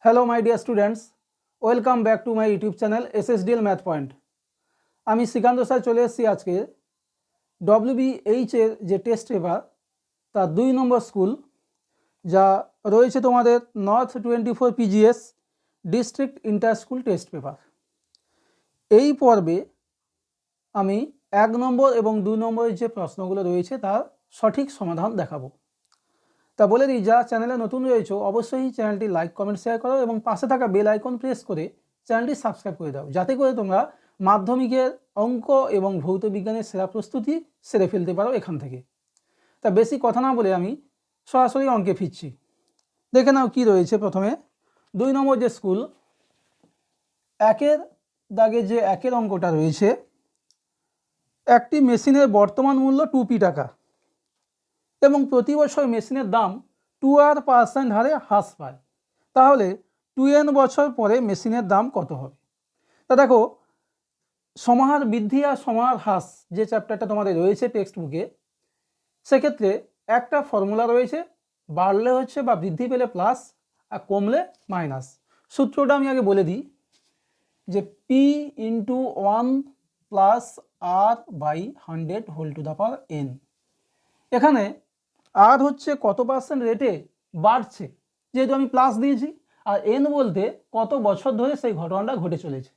Hello my dear students, welcome back to my YouTube channel SSDL math point. আমি Srikanta sir চলে এসেছি আজকে WBH এর যে টেস্ট পেপার তার 2 নম্বর স্কুল যা রয়েছে তোমাদের north 24 PGS district inter school test paper. এই পর্বে আমি 1 নম্বর এবং 2 নম্বরের যে প্রশ্নগুলো রয়েছে তার সঠিক সমাধান দেখাবো। তা বলে দিই, যারা চ্যানেলে নতুন রয়েছে অবশ্যই চ্যানেলটি লাইক কমেন্ট শেয়ার করো এবং পাশে থাকা বেল আইকন প্রেস করে চ্যানেলটি সাবস্ক্রাইব করে দাও, যাতে করে তোমরা মাধ্যমিকের অঙ্ক এবং ভৌত বিজ্ঞানের সেরা প্রস্তুতি সেরে ফেলতে পারো এখান থেকে। তা বেশি কথা না বলে আমি সরাসরি অঙ্কে ফিরছি। দেখে নাও কি রয়েছে। প্রথমে 2 নম্বর যে স্কুল, একের দাগে যে একের অঙ্কটা রয়েছে, একটি মেশিনের বর্তমান মূল্য 2p টাকা এবং প্রতি বছর মেশিনের দাম 2% হারে হ্রাস পায়, তাহলে 2n বছর পরে মেশিনের দাম কত হবে? তা দেখো, সমাহার বৃদ্ধি আর সমাহার হ্রাস যে চ্যাপ্টারটা তোমাদের রয়েছে টেক্সট বুকে, সেক্ষেত্রে একটা ফর্মুলা রয়েছে, বাড়লে হচ্ছে বা বৃদ্ধি পেলে প্লাস আর কমলে মাইনাস। সূত্রটা আমি আগে বলে দিই যে p × 1 + r/100 whole to the power n। এখানে আর হচ্ছে কত পার্সেন্ট রেটে বাড়ছে, যেহেতু আমি প্লাস দিয়েছি, আর এন বলতে কত বছর ধরে সেই ঘটনাটা ঘটে চলেছে।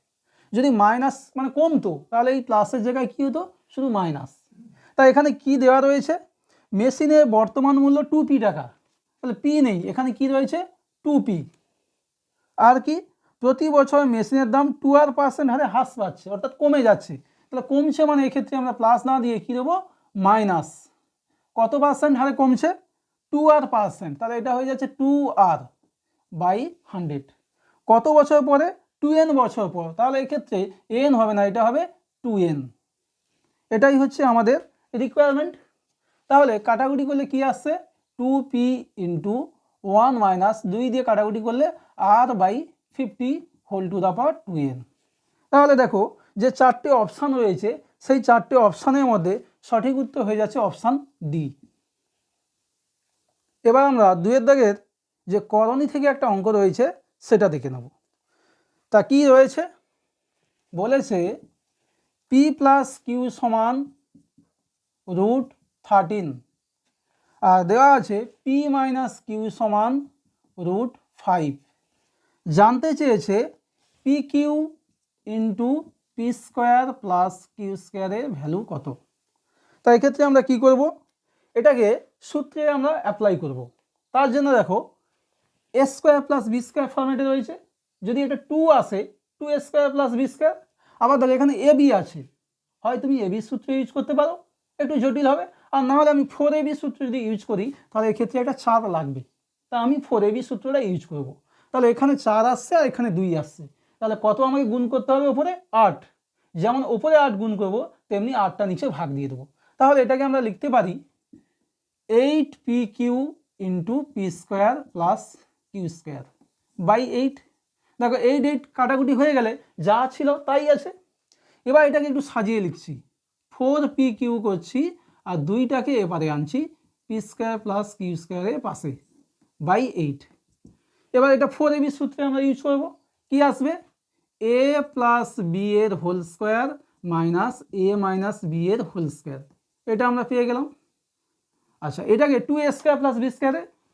যদি মাইনাস মানে কমতো তাহলে এই প্লাসের জায়গায় কী হতো, শুধু মাইনাস। তাই এখানে কি দেওয়া রয়েছে, মেশিনের বর্তমান মূল্য 2p টাকা, তাহলে পি নেই, এখানে কি রয়েছে 2p। আর কি, প্রতি বছর মেশিনের দাম 2% হারে হ্রাস পাচ্ছে, অর্থাৎ কমে যাচ্ছে। তাহলে কমছে মানে এক্ষেত্রে আমরা প্লাস না দিয়ে কী দেবো, মাইনাস। কত পার্সেন্ট হারে কমছে, 2r%, তাহলে এটা হয়ে যাচ্ছে 2r/100। কত বছর পরে, 2n বছর পর, তাহলে এক্ষেত্রে n হবে না, এটা হবে 2n। এটাই হচ্ছে আমাদের রিকোয়ারমেন্ট। তাহলে কাটাকুটি করলে কি আসছে, 2p × 1 - 2 দিয়ে কাটাকুটি করলে r/50 whole to the power 2n। তাহলে দেখো, যে 4টে অপশান রয়েছে সেই 4টে অপশানের মধ্যে সঠিক উত্তর হয়ে যাচ্ছে অপশান ডি। এবার আমরা 2 দাগের যে করণী থেকে একটা অঙ্ক রয়েছে সেটা দেখে নেব। তা কি রয়েছে, বলেছে p + q = √13 আর দেওয়া আছে p - q = √5। জানতে চেয়েছে pq × p² + q² এর ভ্যালু কত। তাই এক্ষেত্রে আমরা কি করব, এটাকে সূত্রে আমরা অ্যাপ্লাই করব। তার জন্য দেখো, a² + b² ফর্মেটে রয়েছে। যদি এটা 2 আসে, 2a² + b²। আবার দেখো এখানে ab আছে, হয় তুমি ab সূত্র ইউজ করতে পারো, একটু জটিল হবে। আর না হলে আমি 4ab সূত্র যদি ইউজ করি তাহলে এক্ষেত্রে একটা 4 লাগবে, তা আমি 4ab সূত্রটা ইউজ করব। তাহলে এখানে 4 আসছে আর এখানে 2 আসছে, তাহলে কত আমাকে গুণ করতে হবে, ওপরে 8। যেমন ওপরে 8 গুণ করবো তেমনি 8টা নিচে ভাগ দিয়ে দেবো। তাহলে এটাকে আমরা লিখতে পারি 8pq × p² + q² / 8। দেখো 8 কাটাকুটি হয়ে গেলে যা ছিল তাই আছে। এবার এটাকে একটু সাজিয়ে লিখছি, 4pq করছি আর 2টাকে এপারে আনছি p² + q² এর পাশে /8। এবার এটা 4ab সূত্রে আমরা ইউজ করব। কি আসবে, a + b এর whole square minus a - b এর হোল স্কোয়ার। এটা আমরা পেয়ে গেলাম। আচ্ছা, এটাকে 2a² + b²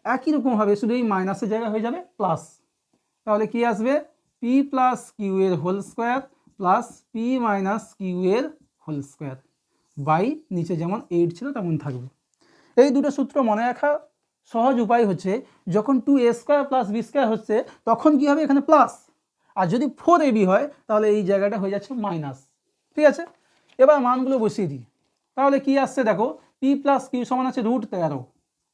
একই রকম হবে, শুধু এই মাইনাসের জায়গায় হয়ে যাবে প্লাস। তাহলে কি আসবে, p + q এর whole square plus p - q এর হোল স্কোয়ার বাই নিচে যেমন 8 ছিল তেমন থাকবে। এই দুটো সূত্র মনে রাখার সহজ উপায় হচ্ছে, যখন 2a² + b² হচ্ছে তখন কি হবে, এখানে প্লাস, আর যদি 4ab হয় তাহলে এই জায়গাটা হয়ে যাচ্ছে মাইনাস। ঠিক আছে, এবার মানগুলো বসিয়ে দিই। তাহলে কি আসছে দেখো, p + q সমান আছে √13,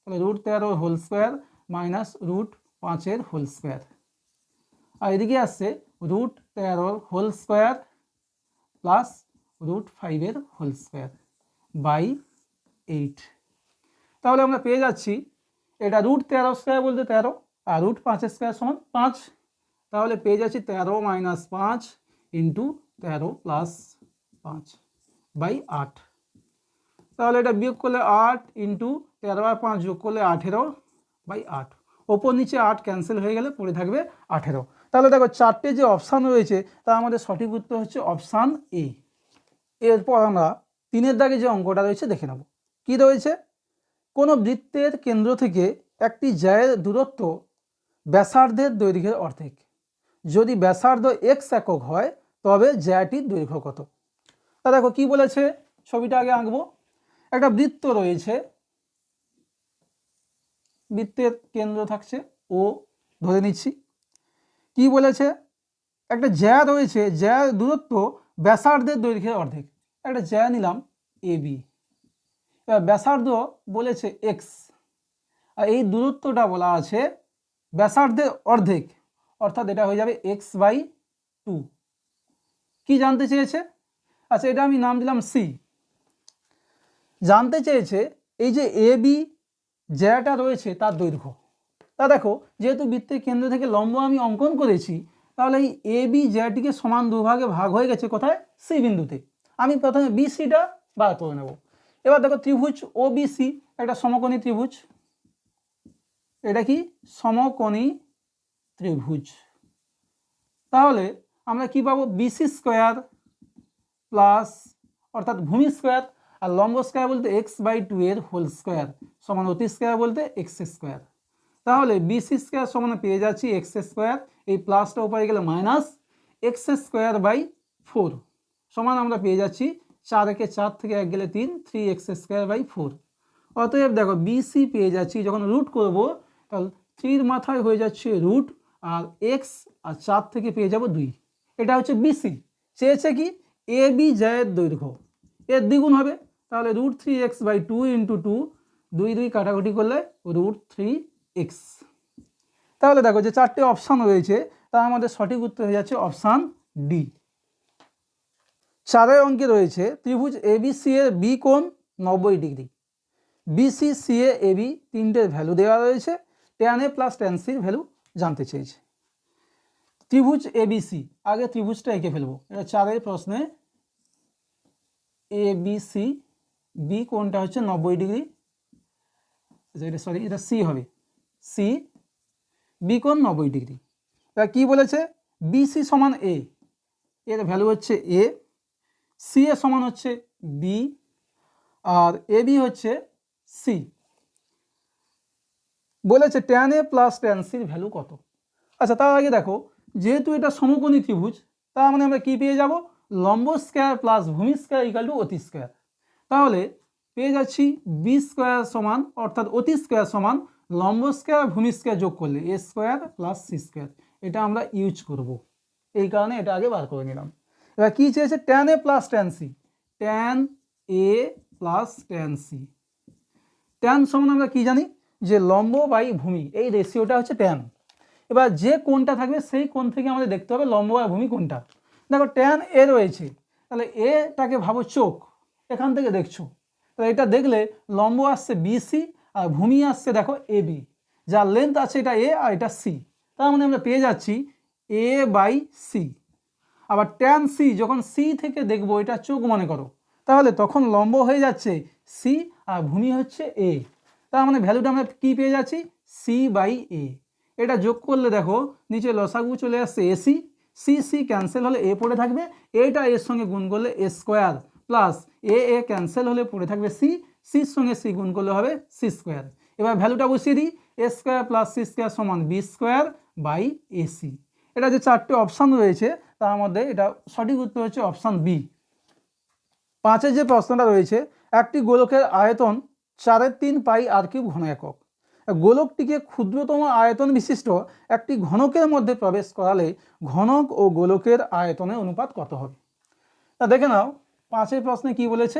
তাহলে √13 হোল স্কোয়ার মাইনাস √5 এর হোল স্কোয়ার, আর এদিকে আসছে √13 হোল স্কোয়ার প্লাস √5 এর হোল স্কোয়ার /8। তাহলে আমরা পেয়ে যাচ্ছি এটা √13² বলতে 13 আর √5² সমান 5। তাহলে পেয়ে যাচ্ছি 13 - 5 × 13 + 5 /8। তাহলে এটা বিয়োগ করলে 8 × 13 আর 5 যোগ করলে 18 /8। ওপর নিচে 8 ক্যান্সেল হয়ে গেলে পড়ে থাকবে 18। তাহলে দেখো চারটে যে অপশান রয়েছে তার আমাদের সঠিক উত্তর হচ্ছে অপশান এ। এরপর আমরা 3-এর দাগে যে অঙ্কটা রয়েছে দেখে নেব। কি রয়েছে, কোনো বৃত্তের কেন্দ্র থেকে একটি জ্যায়ের দূরত্ব ব্যাসার্ধের দৈর্ঘ্যের অর্ধেক। যদি ব্যাসার্ধ x একক হয় তবে জ্যাটির দৈর্ঘ্য কত? তা দেখো কি বলেছে, ছবিটা আগে আঁকবো। একটা বৃত্ত রয়েছে, বৃত্তের কেন্দ্র থাকছে ও ধরে নিচ্ছি। কি বলেছে, একটা জ্যা রয়েছে, জ্যার দূরত্ব ব্যাসার্ধের দৈর্ঘ্যের অর্ধেক। একটা জ্যা নিলাম AB, এবার ব্যাসার্ধ বলেছে x, আর এই দূরত্বটা বলা আছে ব্যাসার্ধের অর্ধেক, অর্থাৎ এটা হয়ে যাবে x/2। কি জানতে চেয়েছে? আচ্ছা, এটা আমি নাম দিলাম C। জানতে চেয়েছে এই যে AB জ্যাটা রয়েছে তার দৈর্ঘ্য। তা দেখো, যেহেতু বৃত্তের কেন্দ্র থেকে লম্ব আমি অঙ্কন করেছি, তাহলে এই AB জ্যাটিকে সমান দুভাগে ভাগ হয়ে গেছে কোথায়? C বিন্দুতে। আমি প্রথমে BCটা বার করে নেব। এবার দেখো ত্রিভুজ OBC একটা সমকোণী ত্রিভুজ। এটা কি? সমকোণী ত্রিভুজ। তাহলে আমরা কি পাবো? BC স্কোয়ার প্লাস, অর্থাৎ ভূমি স্কোয়ার, আর লম্ব স্কোয়ার বলতে x/2 এর হোল স্কোয়ার সমান অতি স্কোয়ার বলতে x স্কোয়ার। তাহলে BC স্কোয়ার সমান পেয়ে যাচ্ছি x স্কোয়ার, এই প্লাসটা উপরে গেলে মাইনাস x²/4 সমান আমরা পেয়ে যাচ্ছি 4 একে 4 থেকে 1 গেলে 3, 3x²/4। অতএব দেখো BC পেয়ে যাচ্ছি, যখন রুট করব তাহলে 3 মাথায় হয়ে যাচ্ছে রুট, আর x আর 4 থেকে পেয়ে যাব 2। এটা হচ্ছে BC। চেয়েছে কি? AB জ্যায়ের দৈর্ঘ্য, এর দ্বিগুণ হবে, তাহলে √3x/2 × 2, 2 2 কাটাকুটি করলে √3x। তাহলে দেখো যে চারটে অপশান রয়েছে তার আমাদের সঠিক উত্তর হয়ে যাচ্ছে অপশান ডি। 4 অঙ্কে রয়েছে ত্রিভুজ ABC এর বি কোণ 90 ডিগ্রি। BC CA AB তিনটের ভ্যালু দেওয়া রয়েছে, tan A + tan C এর ভ্যালু জানতে চেয়েছে। ত্রিভুজ ABC, আগে ত্রিভুজটা এঁকে ফেলবো। এটা 4 প্রশ্নে ABC, বি কোণটা হচ্ছে 90 ডিগ্রি, এটা সরি এটা C হবে, C বি কোণ 90 ডিগ্রি। তা কি বলেছে? BC সমান A, এর ভ্যালু হচ্ছে A, CA সমান হচ্ছে B, আর AB হচ্ছে C। বলেছে tan A + tan C এর ভ্যালু কত? আচ্ছা, তার আগে দেখো, যেহেতু এটা সমকোণী ত্রিভুজ, তার মানে আমরা কি পেয়ে যাব? লম্ব স্কয়ার প্লাস ভূমি স্কয়ার = অতি স্কয়ার। তাহলে পেয়ে যাচ্ছি বি স্কয়ার সমান, অর্থাৎ অতি স্কয়ার সমান লম্ব স্কয়ার ভূমি স্কয়ার যোগ করলে A² + C²। এটা আমরা ইউজ করব, এই কারণে এটা আগে বার করে নিলাম। এবার কি চেয়েছে? tan A + tan C, tan A + tan C। tan সমান আমরা কি জানি? যে লম্ব বাই ভূমি, এই রেশিওটা হচ্ছে tan। এবার যে কোণটা থাকবে সেই কোণ থেকে আমাদের দেখতে হবে লম্ব আর ভূমি কোনটা। দেখো tan A রয়েছে, তাহলে এটাকে ভাবো চোখ, এখান থেকে দেখছো, তাহলে এটা দেখলে লম্ব আসছে BC আর ভূমি আসছে দেখো AB, যার লেন্থ আছে এটা A আর এটা C। তার মানে আমরা পেয়ে যাচ্ছি A/C। আবার tan C, যখন C থেকে দেখবো, এটা চোখ মনে করো, তাহলে তখন লম্ব হয়ে যাচ্ছে C আর ভূমি হচ্ছে A। তার মানে ভ্যালুটা আমরা কি পেয়ে যাচ্ছি? C/A। এটা যোগ করলে দেখো নিচে লসাগু চলে আসছে AC, C ক্যান্সেল হলে A পড়ে থাকবে, এটা এর সঙ্গে গুণ করলে A² প্লাস A ক্যান্সেল হলে পড়ে থাকবে C, Cর সঙ্গে C গুণ করলে হবে C²। এবার ভ্যালুটা বসিয়ে দিই, A² + C² সমান B²/AC। এটা যে চারটে অপশান রয়েছে তার মধ্যে এটা সঠিক উত্তর হচ্ছে অপশান বি। 5 যে প্রশ্নটা রয়েছে, একটি গোলকের আয়তন 4/3 পাই r³ ঘন একক। গোলকটিকে ক্ষুদ্রতম আয়তন বিশিষ্ট একটি ঘনকের মধ্যে প্রবেশ করালে ঘনক ও গোলকের আয়তনের অনুপাত কত হবে? তা দেখে নাও 5 প্রশ্নে কি বলেছে?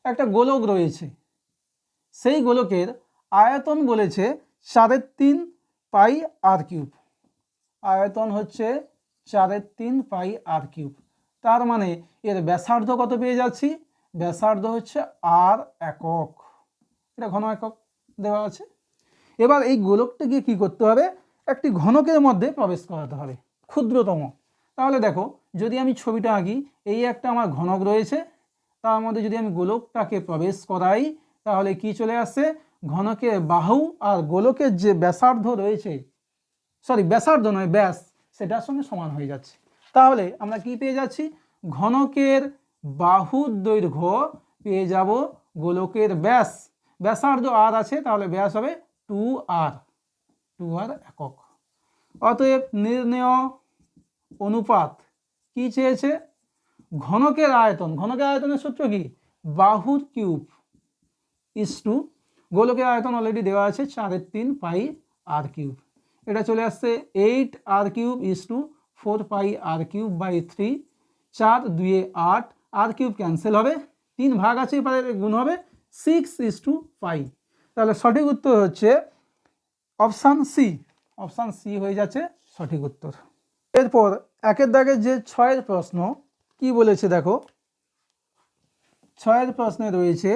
একটা গোলক রয়েছে, সেই গোলকের আয়তন বলেছে 4/3 পাই r³। আয়তন হচ্ছে 4/3 পাই r³। তার মানে এর ব্যাসার্ধ কত পেয়ে যাচ্ছি? ব্যাসার্ধ হচ্ছে r একক, এটা ঘন একক দেওয়া আছে। এবার এই গোলকটাকে কি করতে হবে? একটি ঘনকের মধ্যে প্রবেশ করাতে হবে, ক্ষুদ্রতম। তাহলে দেখো, যদি আমি ছবিটা আঁকি, এই একটা আমার ঘনক রয়েছে, তার মধ্যে যদি আমি গোলকটাকে প্রবেশ করাই, তাহলে কি চলে আসছে? ঘনকের বাহু আর গোলকের যে ব্যাসার্ধ রয়েছে, সরি ব্যাসার্ধ নয় ব্যাস, সেটার সঙ্গে সমান হয়ে যাচ্ছে। তাহলে আমরা কি পেয়ে যাচ্ছি, ঘনকের বাহুর দৈর্ঘ্য পেয়ে যাব গোলকের ব্যাস, ব্যাসার্ধ আর আছে তাহলে ব্যাস হবে 2r, 2r একক। অতএব নির্ণেয় অনুপাত কি চেয়েছে, ঘনকের আয়তন, ঘনকের আয়তনের সূত্র কি, বাহুর কিউব ইস টু গোলকের আয়তন অলরেডি দেওয়া আছে 4/3 পাই আর কিউব, এটা চলে আসছে 8r cube is to 4 pi আর কিউব বাই 3, 4 2 8, আর কিউব ক্যান্সেল হবে, 3 ভাগ আছে এবারে গুণ হবে 6:5। তাহলে সঠিক উত্তর হচ্ছে অপশান সি, অপশান সি হয়ে যাচ্ছে সঠিক উত্তর। এরপর একের দাগের যে 6-এর প্রশ্ন কি বলেছে দেখো, 6-এর প্রশ্নে রয়েছে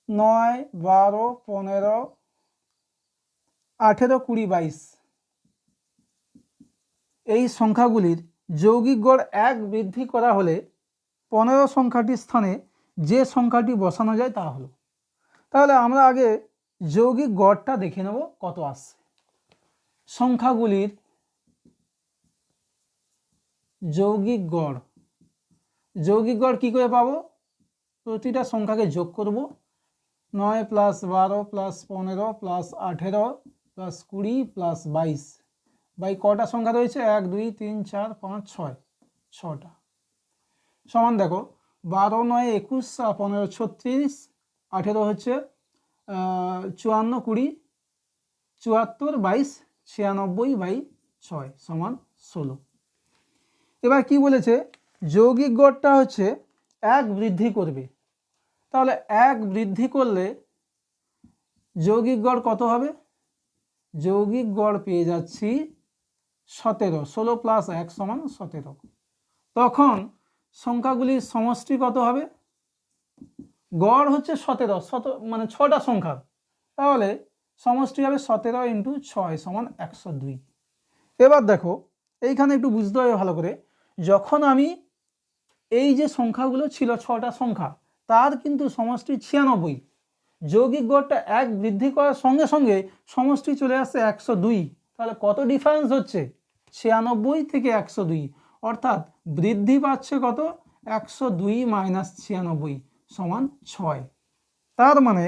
9 12 15 18 20 22 এই সংখ্যাগুলির যৌগিক গড় 1 বৃদ্ধি করা হলে 15 সংখ্যাটির স্থানে যে সংখ্যাটি বসানো যায় তা হলো। তাহলে আমরা আগে যৌগিক গড়টা দেখে নেব কত আসছে। সংখ্যাগুলির যৌগিক গড়, যৌগিক গড় কী করে পাবো, প্রতিটা সংখ্যাকে যোগ করব, 9 + 12 + 15 + 18 + 20 + 22 বাই কটা সংখ্যা রয়েছে, 1 2 3 4 5 6, 6টা, সমান দেখো 12 9 21 15 36, 18 হচ্ছে 54 20 74 22 96 বাই 6 সমান 16। এবার কি বলেছে, যৌগিক গড়টা হচ্ছে 1 বৃদ্ধি করবে, তাহলে 1 বৃদ্ধি করলে যৌগিক গড় কত হবে, যৌগিক গড় পেয়ে যাচ্ছি 17, 16 + 1 সমান 17। তখন সংখ্যাগুলির সমষ্টি কত হবে, গড় হচ্ছে 17 মানে 6টা সংখ্যা, তাহলে সমষ্টি হবে 17 × 6 সমান 102। এবার দেখো এইখানে একটু বুঝতে হবে ভালো করে, যখন আমি এই যে সংখ্যাগুলো ছিল 6টা সংখ্যা তার কিন্তু সমষ্টি 96, যৌগিক গড়টা 1 বৃদ্ধি করার সঙ্গে সঙ্গে সমষ্টি চলে আসছে 102, তাহলে কত ডিফারেন্স হচ্ছে, 96 থেকে 102, অর্থাৎ বৃদ্ধি পাচ্ছে কত, 102 - 96 সমান 6। তার মানে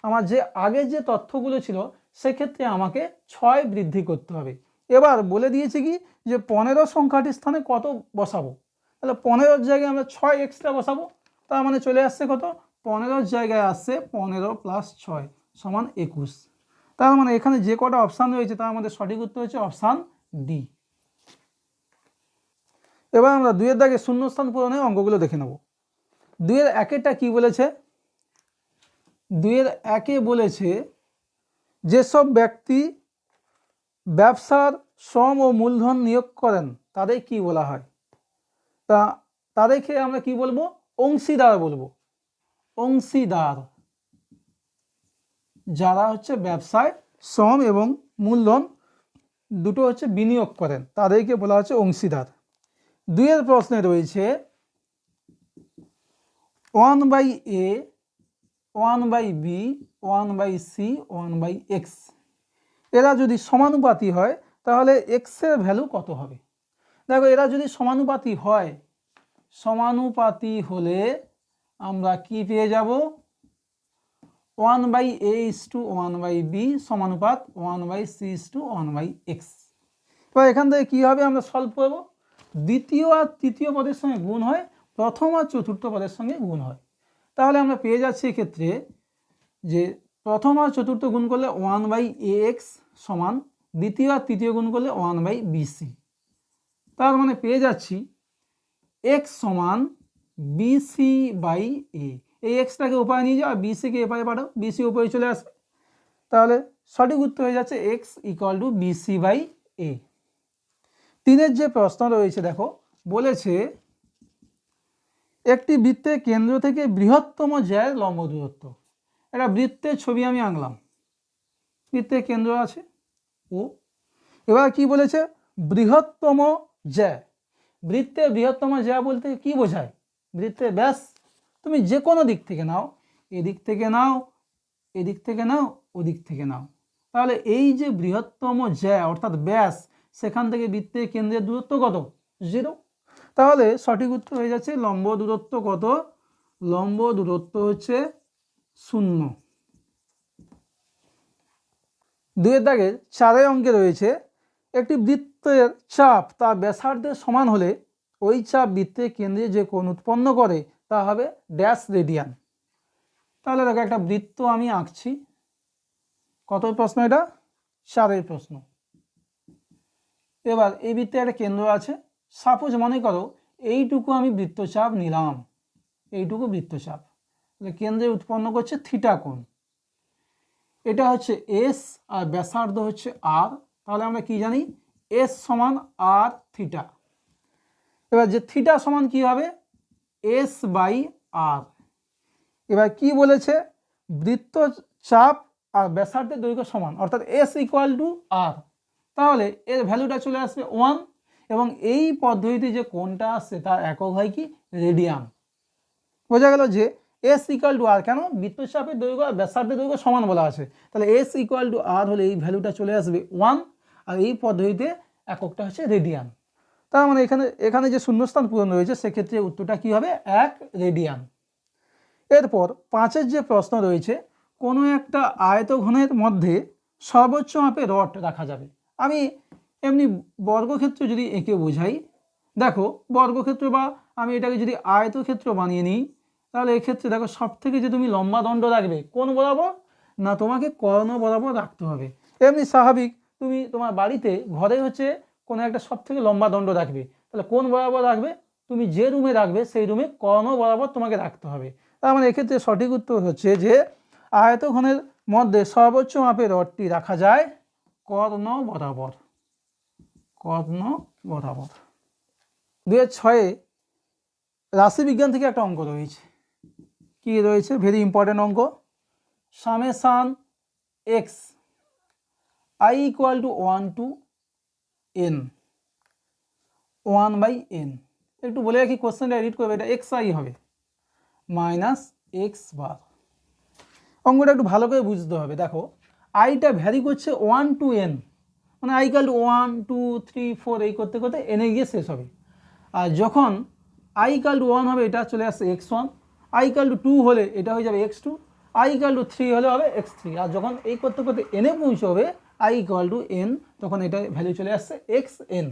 আমার যে আগে যে তথ্যগুলো ছিল সেক্ষেত্রে আমাকে 6 বৃদ্ধি করতে হবে। এবার বলে দিয়েছে কি যে 15 সংখ্যাটির স্থানে কত বসাবো, তাহলে 15-র জায়গায় আমরা 6 এক্সট্রা বসাবো, তার মানে চলে আসছে কত, 15-র জায়গায় আসছে 15 + 6 সমান 21। তার মানে এখানে যে কটা অপশান রয়েছে তার মধ্যে সঠিক উত্তর হচ্ছে অপশান ডি। এবার আমরা 2-এর দাগে শূন্যস্থান পূরণের অঙ্কগুলো দেখে নেব। 2-এর 1-এরটা কি বলেছে, 2-এর 1-এ বলেছে যেসব ব্যক্তি ব্যবসার শ্রম ও মূলধন নিয়োগ করেন তাদের কি বলা হয়, তা তাদেরকে আমরা কি বলবো, অংশীদার বলবো। অংশীদার যারা হচ্ছে ব্যবসায় শ্রম এবং মূলধন দুটো হচ্ছে বিনিয়োগ করেন তাদেরকে বলা হচ্ছে অংশীদার। 2-এর প্রশ্নে রয়েছে 1/a 1/b 1/c 1/x, এরা যদি সমানুপাতি হয় তাহলে x এর ভ্যালু কত হবে। দেখো এরা যদি সমানুপাতি হয়, সমানুপাতি হলে আমরা কি পেয়ে যাব, 1/a = 1/b সমানুপাত 1/c = 1/x। এবার এখান থেকে কী হবে আমরা সলভ করব, দ্বিতীয় আর তৃতীয় পদের সঙ্গে গুণ হয়, প্রথম আর চতুর্থ পদের সঙ্গে গুণ হয়, তাহলে আমরা পেয়ে যাচ্ছি এক্ষেত্রে যে প্রথম আর চতুর্থ গুণ করলে 1/ax সমান, দ্বিতীয় আর তৃতীয় গুণ করলে 1/bc, তার মানে পেয়ে যাচ্ছি x সমান bc/a। এই এক্সটাকে উপায় নিয়ে যাও আর বিসিকে এপারে পাঠাও, বিসি উপরে চলে আসবে, তাহলে সঠিক উত্তর হয়ে যাচ্ছে x = bc/a। 3-এর যে প্রশ্ন রয়েছে দেখো বলেছে একটি বৃত্তের কেন্দ্র থেকে বৃহত্তম জ্যায়ের লম্ব দূরত্ব, একটা বৃত্তের ছবি আমি আঁকলাম, বৃত্তের কেন্দ্র আছে ও, এবার কি বলেছে বৃহত্তম জ্যা, বৃত্তের বৃহত্তম জ্যা বলতে কি বোঝায়, বৃত্তের ব্যাস তুমি যে কোনো দিক থেকে নাও, এদিক থেকে নাও এদিক থেকে নাও ওদিক থেকে নাও, তাহলে এই যে বৃহত্তম জ্যা অর্থাৎ ব্যাস, সেখান থেকে বৃত্তের কেন্দ্রের দূরত্ব কত? 0। তাহলে সঠিক উত্তর হয়ে যাচ্ছে লম্ব দূরত্ব কত? লম্ব দূরত্ব হচ্ছে 0। 2 এর দাগের 4 অঙ্কে রয়েছে একটি বৃত্তের চাপ তার ব্যাসার্ধের সমান হলে ওই চাপ বৃত্তের কেন্দ্রে যে কোণ উৎপন্ন করে তা হবে ড্যাশ রেডিয়ান। তাহলে দেখো একটা বৃত্ত আমি আঁকছি। কত প্রশ্ন এটা? 4 প্রশ্ন। এবার এই বৃত্তে একটা কেন্দ্র আছে, সাপোজ মনে করো এইটুকু আমি বৃত্তচাপ নিলাম, এইটুকু বৃত্তচাপ, তাহলে কেন্দ্রে উৎপন্ন করছে থিটা কোণ। এটা হচ্ছে এস আর ব্যাসার্ধ হচ্ছে আর, তাহলে আমরা কি জানি? এস সমান আর থিটা। এবার যে থিটা সমান কি হবে? এস বাই আর। এবার কি বলেছে? বৃত্তচাপ আর ব্যাসার্ধের দৈর্ঘ্য সমান, অর্থাৎ এস ইকুয়াল টু আর, তাহলে এর ভ্যালুটা চলে আসবে 1 এবং এই পদ্ধতিতে যে কোণটা আসছে তার একক হয় কি? রেডিয়ান। বোঝা গেল যে এস ইকুয়াল টু আর, কেন? বৃত্তচাপের দৈর্ঘ্য আর ব্যাসার্ধের দৈর্ঘ্য সমান বলা আছে, তাহলে এস ইকুয়াল টু আর হলে এই ভ্যালুটা চলে আসবে 1 আর এই পদ্ধতিতে এককটা হচ্ছে রেডিয়ান। তার মানে এখানে যে শূন্যস্থান পূরণ রয়েছে সেক্ষেত্রে উত্তরটা কি হবে? 1 রেডিয়ান। এরপর 5 যে প্রশ্ন রয়েছে, কোনো একটা আয়তঘনের মধ্যে সর্বোচ্চ মাপে রড রাখা যাবে। আমি এমনি বর্গক্ষেত্র যদি এঁকে বোঝাই, দেখো বর্গক্ষেত্র বা আমি এটাকে যদি আয়তক্ষেত্র বানিয়ে নিই, তাহলে এক্ষেত্রে দেখো সব থেকে যে তুমি লম্বা দণ্ড রাখবে কোন বরাবর? না, তোমাকে কর্ণ বরাবর রাখতে হবে। এমনি স্বাভাবিক তুমি তোমার বাড়িতে ঘরে হচ্ছে কোনো একটা সব থেকে লম্বা দণ্ড রাখবে, তাহলে কোন বরাবর রাখবে? তুমি যে রুমে রাখবে সেই রুমে কর্ণ বরাবর তোমাকে রাখতে হবে। তার মানে এক্ষেত্রে সঠিক উত্তর হচ্ছে যে আয়তঘনের মধ্যে সর্বোচ্চ মাপের রডটি রাখা যায় কর্ণ বরাবর, কর্ণ বরাবর। 2006 রাশিবিজ্ঞান থেকে একটা অঙ্ক রয়েছে। কি রয়েছে? ভেরি ইম্পর্টেন্ট অঙ্ক। Summation x i equal to 1 to এন, 1/n। একটু বলে রাখি, কোশ্চেনটা এডিট করবে, এটা এক্স আই হবে মাইনাস এক্স বার। অঙ্কটা একটু ভালো করে বুঝতে হবে। দেখো আইটা ভ্যারি করছে 1 টু এন, মানে আই ইকুয়াল টু 1 2 3 4 এই করতে করতে এনে গিয়ে শেষ হবে। আর যখন আই ইকুয়াল টু 1 হবে এটা চলে আসছে x1, আই ইকুয়াল টু 2 হলে এটা হয়ে যাবে x2, আই ইকুয়াল টু 3 হলে হবে x3। আর যখন এই করতে করতে এনে পৌঁছবে আই ইকুয়াল টু n, তখন এটা ভ্যালু চলে আসছে xn।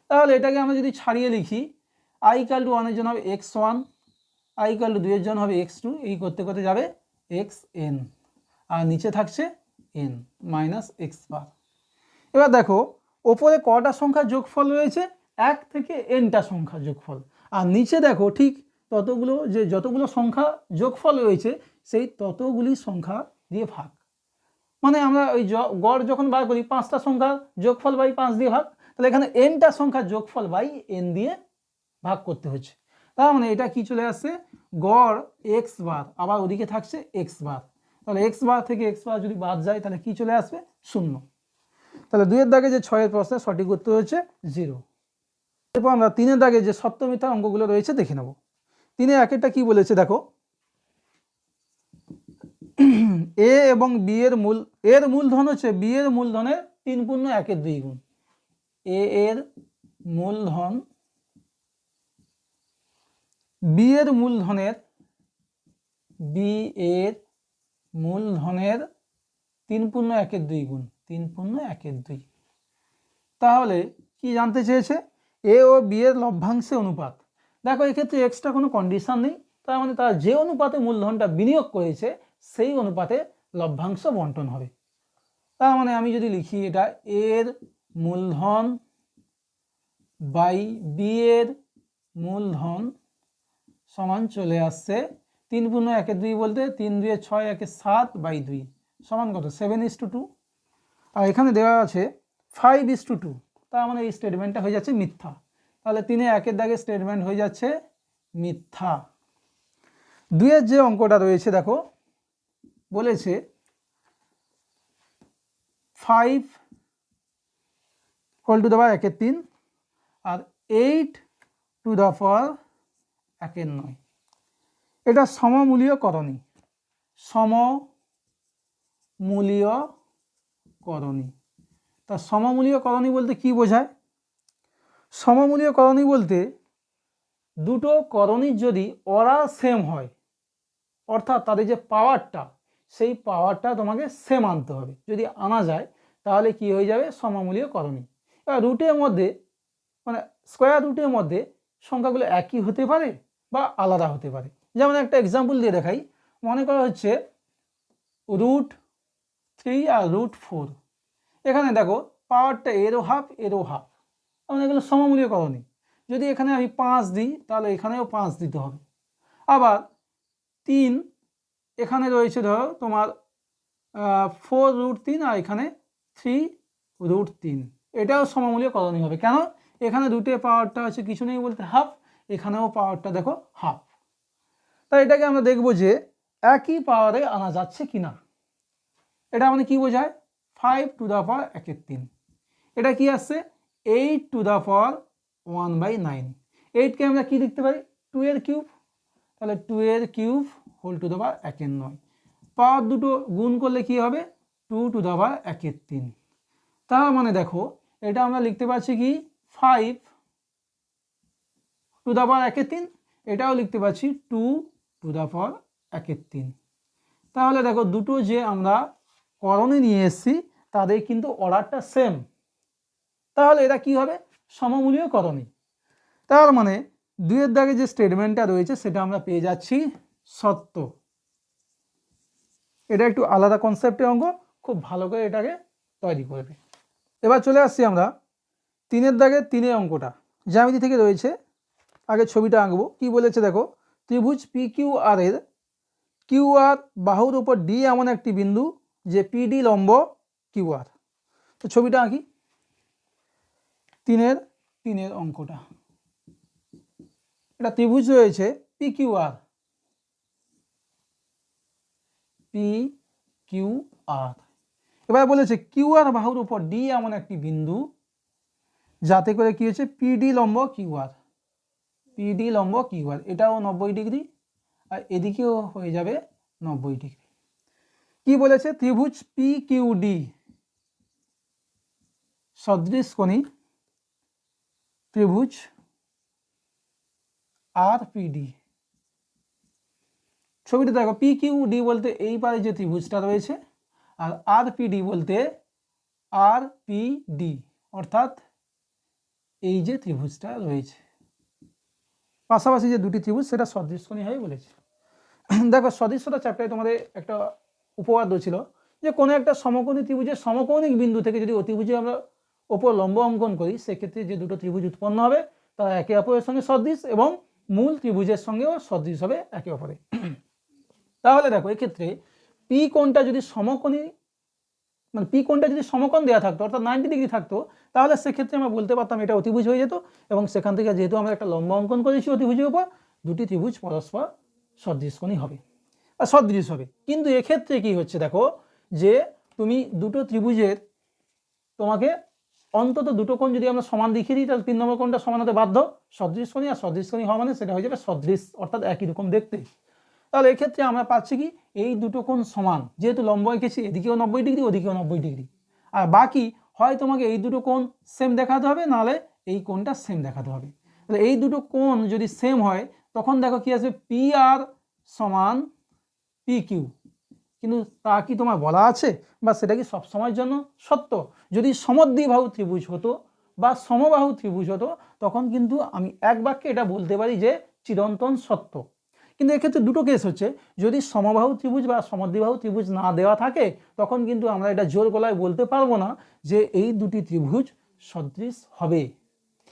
তাহলে এটাকে আমরা যদি ছাড়িয়ে লিখি, আই ইকুয়াল টু 1 এর জন্য হবে x1, আই ইকুয়াল টু 2 এর জন্য হবে x2, এই করতে করতে যাবে xn, আর নিচে থাকছে n মাইনাস x বার। এবার দেখো ওপরে কটা সংখ্যার যোগফল রয়েছে? 1 থেকে nটা সংখ্যার যোগফল, আর নিচে দেখো ঠিক ততগুলো যে যতগুলো সংখ্যা যোগফল রয়েছে সেই ততগুলি সংখ্যা দিয়ে ভাগ। মানে আমরা ওই গড় যখন বার করি 5টা সংখ্যার যোগফল বাই 5 দিয়ে ভাগ, তাহলে এখানে nটা সংখ্যার যোগফল বাই n দিয়ে ভাগ করতে হচ্ছে। তার মানে এটা কি চলে আসছে? গড় x বার, আবার ওদিকে থাকছে x বার, তাহলে x বার থেকে x বার যদি বাদ যায় তাহলে কি চলে আসবে? 0। তাহলে 2 এর দাগে যে 6 এর প্রশ্নের সঠিক উত্তর হচ্ছে 0। এরপর আমরা 3 এর দাগে যে সত্য মিথ্যা অঙ্কগুলো রয়েছে দেখে নেব। 3 এর একেরটা কি বলেছে দেখো, এ এবং বি এর মূলধন হচ্ছে বি এর মূলধনের 3 পূর্ণ 1 এর 2 গুণ। এ এর মূলধন বি এর মূলধনের 3 পূর্ণ 1 এর 2 গুণ, 3 পূর্ণ 1 এর 2। তাহলে কি জানতে চেয়েছে? এ ও বি এর লভ্যাংশের অনুপাত। দেখো এক্ষেত্রে এক্সট্রা কোনো কন্ডিশন নেই, তার মানে তারা যে অনুপাতে মূলধনটা বিনিয়োগ করেছে সেই অনুপাতে লভ্যাংশ বন্টন হবে। তার মানে আমি যদি লিখি এটা এর মূলধন বাই বি এর মূলধন সমান চলে আসছে 3 পূর্ণ 1 এর 2 বলতে 3 2 6 1 7/2 সমান কত? 7:2। আর এখানে দেওয়া আছে 5:2, তার মানে এই স্টেটমেন্টটা হয়ে যাচ্ছে মিথ্যা। তাহলে 3 1 এর দাগে স্টেটমেন্ট হয়ে যাচ্ছে মিথ্যা। 2 এর যে অঙ্কটা রয়েছে দেখো বলেছে 5 হোল টু দ্য পাওয়ার 1 এর 3 আর 8 টু দ্য পাওয়ার 1 এর 9। এটা সমমূলীয় করণী, সমমূলীয় করণী। তা সমমূলীয় করণী বলতে কি বোঝায়? সমমূলীয় করণী বলতে দুটো করণীর যদি ওরা সেম হয়, অর্থাৎ তাদের যে পাওয়ারটা, সেই পাওয়ারটা তোমাকে সেম আনতে হবে। যদি আনা যায় তাহলে কি হয়ে যাবে? সমমূলীয় করণী। এবার রুটের মধ্যে মানে স্কোয়ার রুটের মধ্যে সংখ্যাগুলো একই হতে পারে বা আলাদা হতে পারে। যেমন একটা এক্সাম্পল দিয়ে দেখাই। মনে করা হচ্ছে √3 আর √4। এখানে দেখো পাওয়ারটা এরও হাফ এরও হাফ, মানে এগুলো সমমূলীয় করণী। যদি এখানে আমি 5 দিই তাহলে এখানেও 5 দিতে হবে। আবার 3 এখানে রয়েছে ধরো তোমার 4√3 আর এখানে 3√3, এটাও সমমূলীয় করণী হবে। কেন? এখানে রুটের পাওয়ারটা হচ্ছে কিছু নেই বলতে হাফ, এখানেও পাওয়ারটা দেখো হাফ। তাই এটাকে আমরা দেখব যে একই পাওয়ারে আনা যাচ্ছে কিনা। এটা মানে কি বোঝায়? 5⁻⁻3। এটা কি আসছে? 8⁻1/9। 8কে আমরা কি লিখতে পারি? 2 এর কিউব। তাহলে 2 এর কিউব (1/9). পাওয়ার দুটো গুণ করলে কি হবে? 2⁻1/3। তার মানে দেখো এটা আমরা লিখতে পারছি কি 5⁻1/3, এটাও লিখতে পারছি 2⁻1/3। তাহলে দেখো দুটো যে আমরা করণে নিয়ে এসেছি তাদের কিন্তু অর্ডারটা সেম, তাহলে এটা কি হবে? সমমূলীয় করণী। তার মানে 2-এর দাগে যে স্টেটমেন্টটা রয়েছে সেটা আমরা পেয়ে যাচ্ছি সত্য। এটা একটু আলাদা কনসেপ্টের অঙ্ক, খুব ভালো করে এটাকে তৈরি করবে। এবার চলে আসছি আমরা 3-এর দাগের 3-এর অঙ্কটা। জ্যামিতি থেকে রয়েছে, আগে ছবিটা আঁকবো। কি বলেছে দেখো, ত্রিভুজ PQR এর QR বাহুর উপর D এমন একটি বিন্দু যে PD লম্ব QR। তো ছবিটা আঁকি। 3-এর অঙ্কটা, এটা ত্রিভুজ রয়েছে PQR। এবার বলেছে QR বাহুর উপর D এমন একটি বিন্দু যাতে করে কি হচ্ছে PD লম্ব QR, এটাও 90 ডিগ্রি আর এদিকেও হয়ে যাবে 90 ডিগ্রি। কি বলেছে? ত্রিভুজ PQD সদৃশকোণী ত্রিভুজ RPD। ছবিটা দেখো, PQD বলতে এই পারে যে ত্রিভুজটা রয়েছে, আর RPD বলতে RPD অর্থাৎ এই যে ত্রিভুজটা রয়েছে, পাশাপাশি যে দুটি ত্রিভুজ সেটা সদৃশকোণী হয় বলেছে। দেখো সদৃশতা চ্যাপ্টারে তোমাদের একটা উপপাদ্য ছিল যে কোনো একটা সমকোণী ত্রিভুজের সমকৌণিক বিন্দু থেকে যদি অতিভুজে আমরা ওপর লম্ব অঙ্কন করি, সেক্ষেত্রে যে দুটো ত্রিভুজ উৎপন্ন হবে তারা একে অপরের সঙ্গে সদৃশ এবং মূল ত্রিভুজের সঙ্গেও সদৃশ হবে একে অপরে। তাহলে দেখো এক্ষেত্রে পি কোণটা যদি সমকোণী মানে পি কোণটা যদি সমকোণ দেওয়া থাকতো অর্থাৎ 90 ডিগ্রি থাকতো, তাহলে সেক্ষেত্রে আমরা বলতে পারতাম এটা অতিভুজ হয়ে যেত, এবং সেখান থেকে যেহেতু আমরা একটা লম্ব অঙ্কন করেছি অতিভুজের উপর, দুটি ত্রিভুজ পরস্পর সদৃশকোণী হবে বা সদৃশ হবে। কিন্তু এক্ষেত্রে কি হচ্ছে দেখো, যে তুমি দুটো ত্রিভুজের তোমাকে অন্তত দুটো কোণ যদি আমরা সমান দেখিয়ে দিই তাহলে 3 নম্বর কোণটা সমান হতে বাধ্য। সদৃশকোণী আর সদৃশকোণী হওয়া মানে সেটা হয়ে যাবে সদৃশ অর্থাৎ একই রকম দেখতে। তাহলে এক্ষেত্রে আমরা পাচ্ছি কি এই দুটো কোণ সমান, যেহেতু লম্ব এঁকেছি এদিকেও 90 ডিগ্রি ওদিকেও 90 ডিগ্রি, আর বাকি হয় তোমাকে এই দুটো কোণ সেম দেখাতে হবে, নাহলে এই কোণটা সেম দেখাতে হবে। তাহলে এই দুটো কোণ যদি সেম হয় তখন দেখো কি আসবে, PR সমান PQ। কিন্তু তা কি তোমার বলা আছে বা সেটা কি সব সময়ের জন্য সত্য? যদি সমদ্বিবাহু ত্রিভুজ হতো বা সমবাহু ত্রিভুজ হতো তখন কিন্তু আমি এক বাক্যে এটা বলতে পারি যে চিরন্তন সত্য। কিন্তু এক্ষেত্রে দুটো কেস হচ্ছে, যদি সমবাহু ত্রিভুজ বা সমদ্বিবাহু ত্রিভুজ না দেওয়া থাকে তখন কিন্তু আমরা এটা জোর গলায় বলতে পারবো না যে এই দুটি ত্রিভুজ সদৃশ হবে।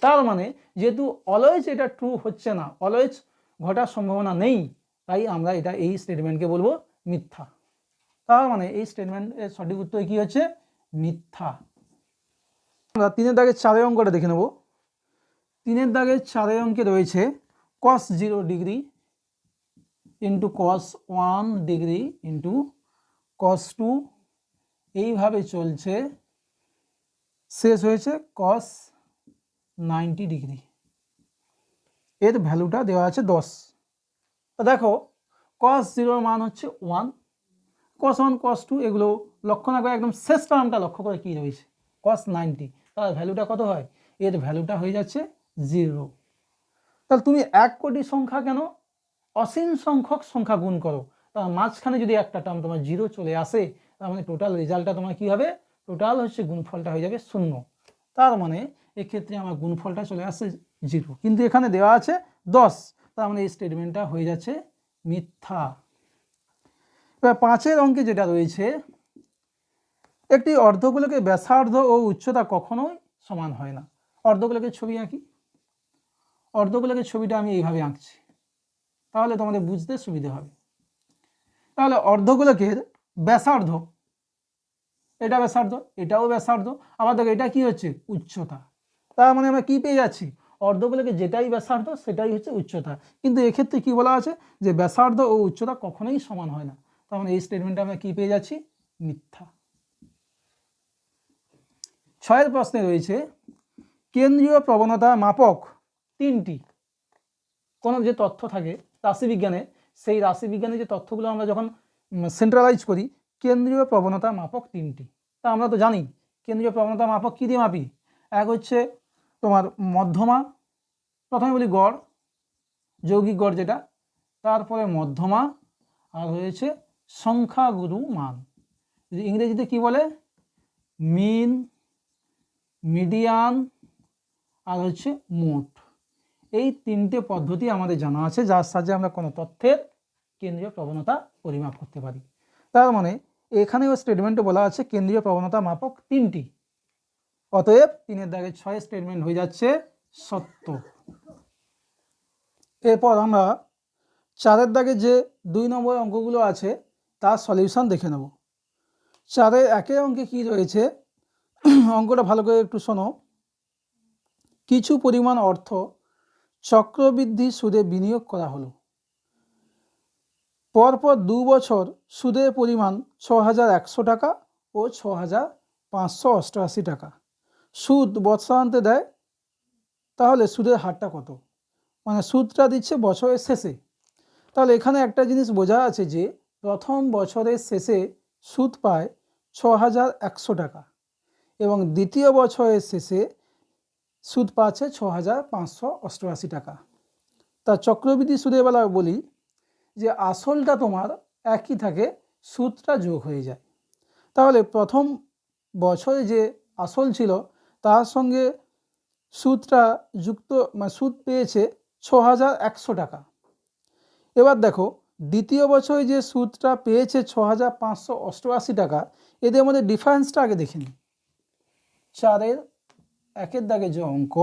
তার মানে যেহেতু অলওয়েজ এটা ট্রু হচ্ছে না, অলওয়েজ ঘটার সম্ভাবনা নেই, তাই আমরা এটা এই স্টেটমেন্টকে বলবো মিথ্যা। তার মানে এই স্টেটমেন্টের সঠিক উত্তর কি হচ্ছে? মিথ্যা। আমরা 3-এর দাগের 4 অঙ্কটা দেখে নেব। 3-এর দাগের 4 অঙ্কে রয়েছে cos 0 degree into cos 1 degree into cos 2, এইভাবে চলছে, শেষ হয়েছে cos 90 ডিগ্রি। এর ভ্যালুটা দেওয়া আছে 10। তো দেখো cos 0 মান হচ্ছে 1, cos 1 cos 2 এগুলো লক্ষ্য না করে একদম শেষ টার্মটা লক্ষ্য করে কী রয়েছে cos 90, তার ভ্যালুটা কত হয়, এর ভ্যালুটা হয়ে যাচ্ছে 0। তাহলে তুমি 1 কোটি সংখ্যা কেন, অসীম সংখ্যক সংখ্যা গুণ করো, তার মাঝখানে যদি একটা টার্ম তোমার 0 চলে আসে, তার মানে টোটাল রেজাল্টটা তোমার কী হবে, টোটাল হচ্ছে গুণফলটা হয়ে যাবে 0। তার মানে এক্ষেত্রে আমার গুণফলটা চলে আসছে 0, কিন্তু এখানে দেওয়া আছে 10, তার মানে এই স্টেটমেন্টটা হয়ে যাচ্ছে মিথ্যা। এবার 5 অঙ্কে যেটা রয়েছে, একটি অর্ধগোলকের ব্যাসার্ধ ও উচ্চতা কখনোই সমান হয় না। অর্ধগোলকের ছবি আঁকি, অর্ধগোলকের ছবিটা আমি এইভাবে আঁকছি, তাহলে তোমাদের বুঝতে সুবিধা হবে। তাহলে অর্ধগোলকের ব্যাসার্ধ, এটা ব্যাসার্ধ, এটাও ব্যাসার্ধ, আবার দেখো এটা কি হচ্ছে উচ্চতা, তার মানে আমরা কি পেয়ে যাচ্ছি, অর্ধগোলকের যেটাই ব্যাসার্ধ সেটাই হচ্ছে উচ্চতা, কিন্তু এক্ষেত্রে কি বলা আছে যে ব্যাসার্ধ ও উচ্চতা কখনোই সমান হয় না, তার মানে এই স্টেটমেন্টে আমরা কি পেয়ে যাচ্ছি, মিথ্যা। 6 প্রশ্নে রয়েছে কেন্দ্রীয় প্রবণতা মাপক 3টি, কোনো যে তথ্য থাকে রাশিবিজ্ঞানে, সেই রাশিবিজ্ঞানে যে তথ্যগুলো আমরা যখন সেন্ট্রালাইজ করি, কেন্দ্রীয় প্রবণতা মাপক 3টি। তা আমরা তো জানি কেন্দ্রীয় প্রবণতা মাপক কী দিয়ে মাপি, এক হচ্ছে তোমার মধ্যমা, প্রথমে বলি গড়, যৌগিক গড় যেটা, তারপরে মধ্যমা, আর হয়েছে সংখ্যাগুরু মান, ইংরেজিতে কি বলে মিন, মিডিয়ান, আর হচ্ছে মোট। এই 3টে পদ্ধতি আমাদের জানা আছে, যার সাহায্যে আমরা কোনো তথ্যের কেন্দ্রীয় প্রবণতা পরিমাপ করতে পারি। তার মানে এখানেও স্টেটমেন্টে বলা আছে কেন্দ্রীয় প্রবণতা মাপক 3টি, অতএব 3-এর দাগে 6 স্টেটমেন্ট হয়ে যাচ্ছে সত্য। এরপর আমরা 4-এর দাগে যে 2 নম্বর অঙ্কগুলো আছে তার সলিউশন দেখে নেব। 4-এর 1 অঙ্কে কি রয়েছে, অঙ্কটা ভালো করে একটু শোনো। কিছু পরিমাণ অর্থ চক্রবৃদ্ধি সুদে বিনিয়োগ করা হলো, পরপর 2 বছর সুদের পরিমাণ 6,100 টাকা ও 6,588 টাকা, সুদ বৎসরান্তে দেয়, তাহলে সুদের হারটা কত, মানে সুদটা দিচ্ছে বছরের শেষে। তাহলে এখানে একটা জিনিস বোঝা আছে যে প্রথম বছরের শেষে সুদ পায় 6,100 টাকা এবং দ্বিতীয় বছরের শেষে সুদ পাচ্ছে 6,588 টাকা। তা চক্রবৃদ্ধি সুদের বেলায় বলি যে আসলটা তোমার একই থাকে, সুদটা যোগ হয়ে যায়। তাহলে প্রথম বছরে যে আসল ছিল তার সঙ্গে সুদটা যুক্ত, মানে সুদ পেয়েছে 6,100 টাকা। এবার দেখো দ্বিতীয় বছরে যে সুদটা পেয়েছে 6,588 টাকা, এদের মধ্যে ডিফারেন্সটা আগে দেখে নিই। 4-এর 1-এর দাগে যে অঙ্ক,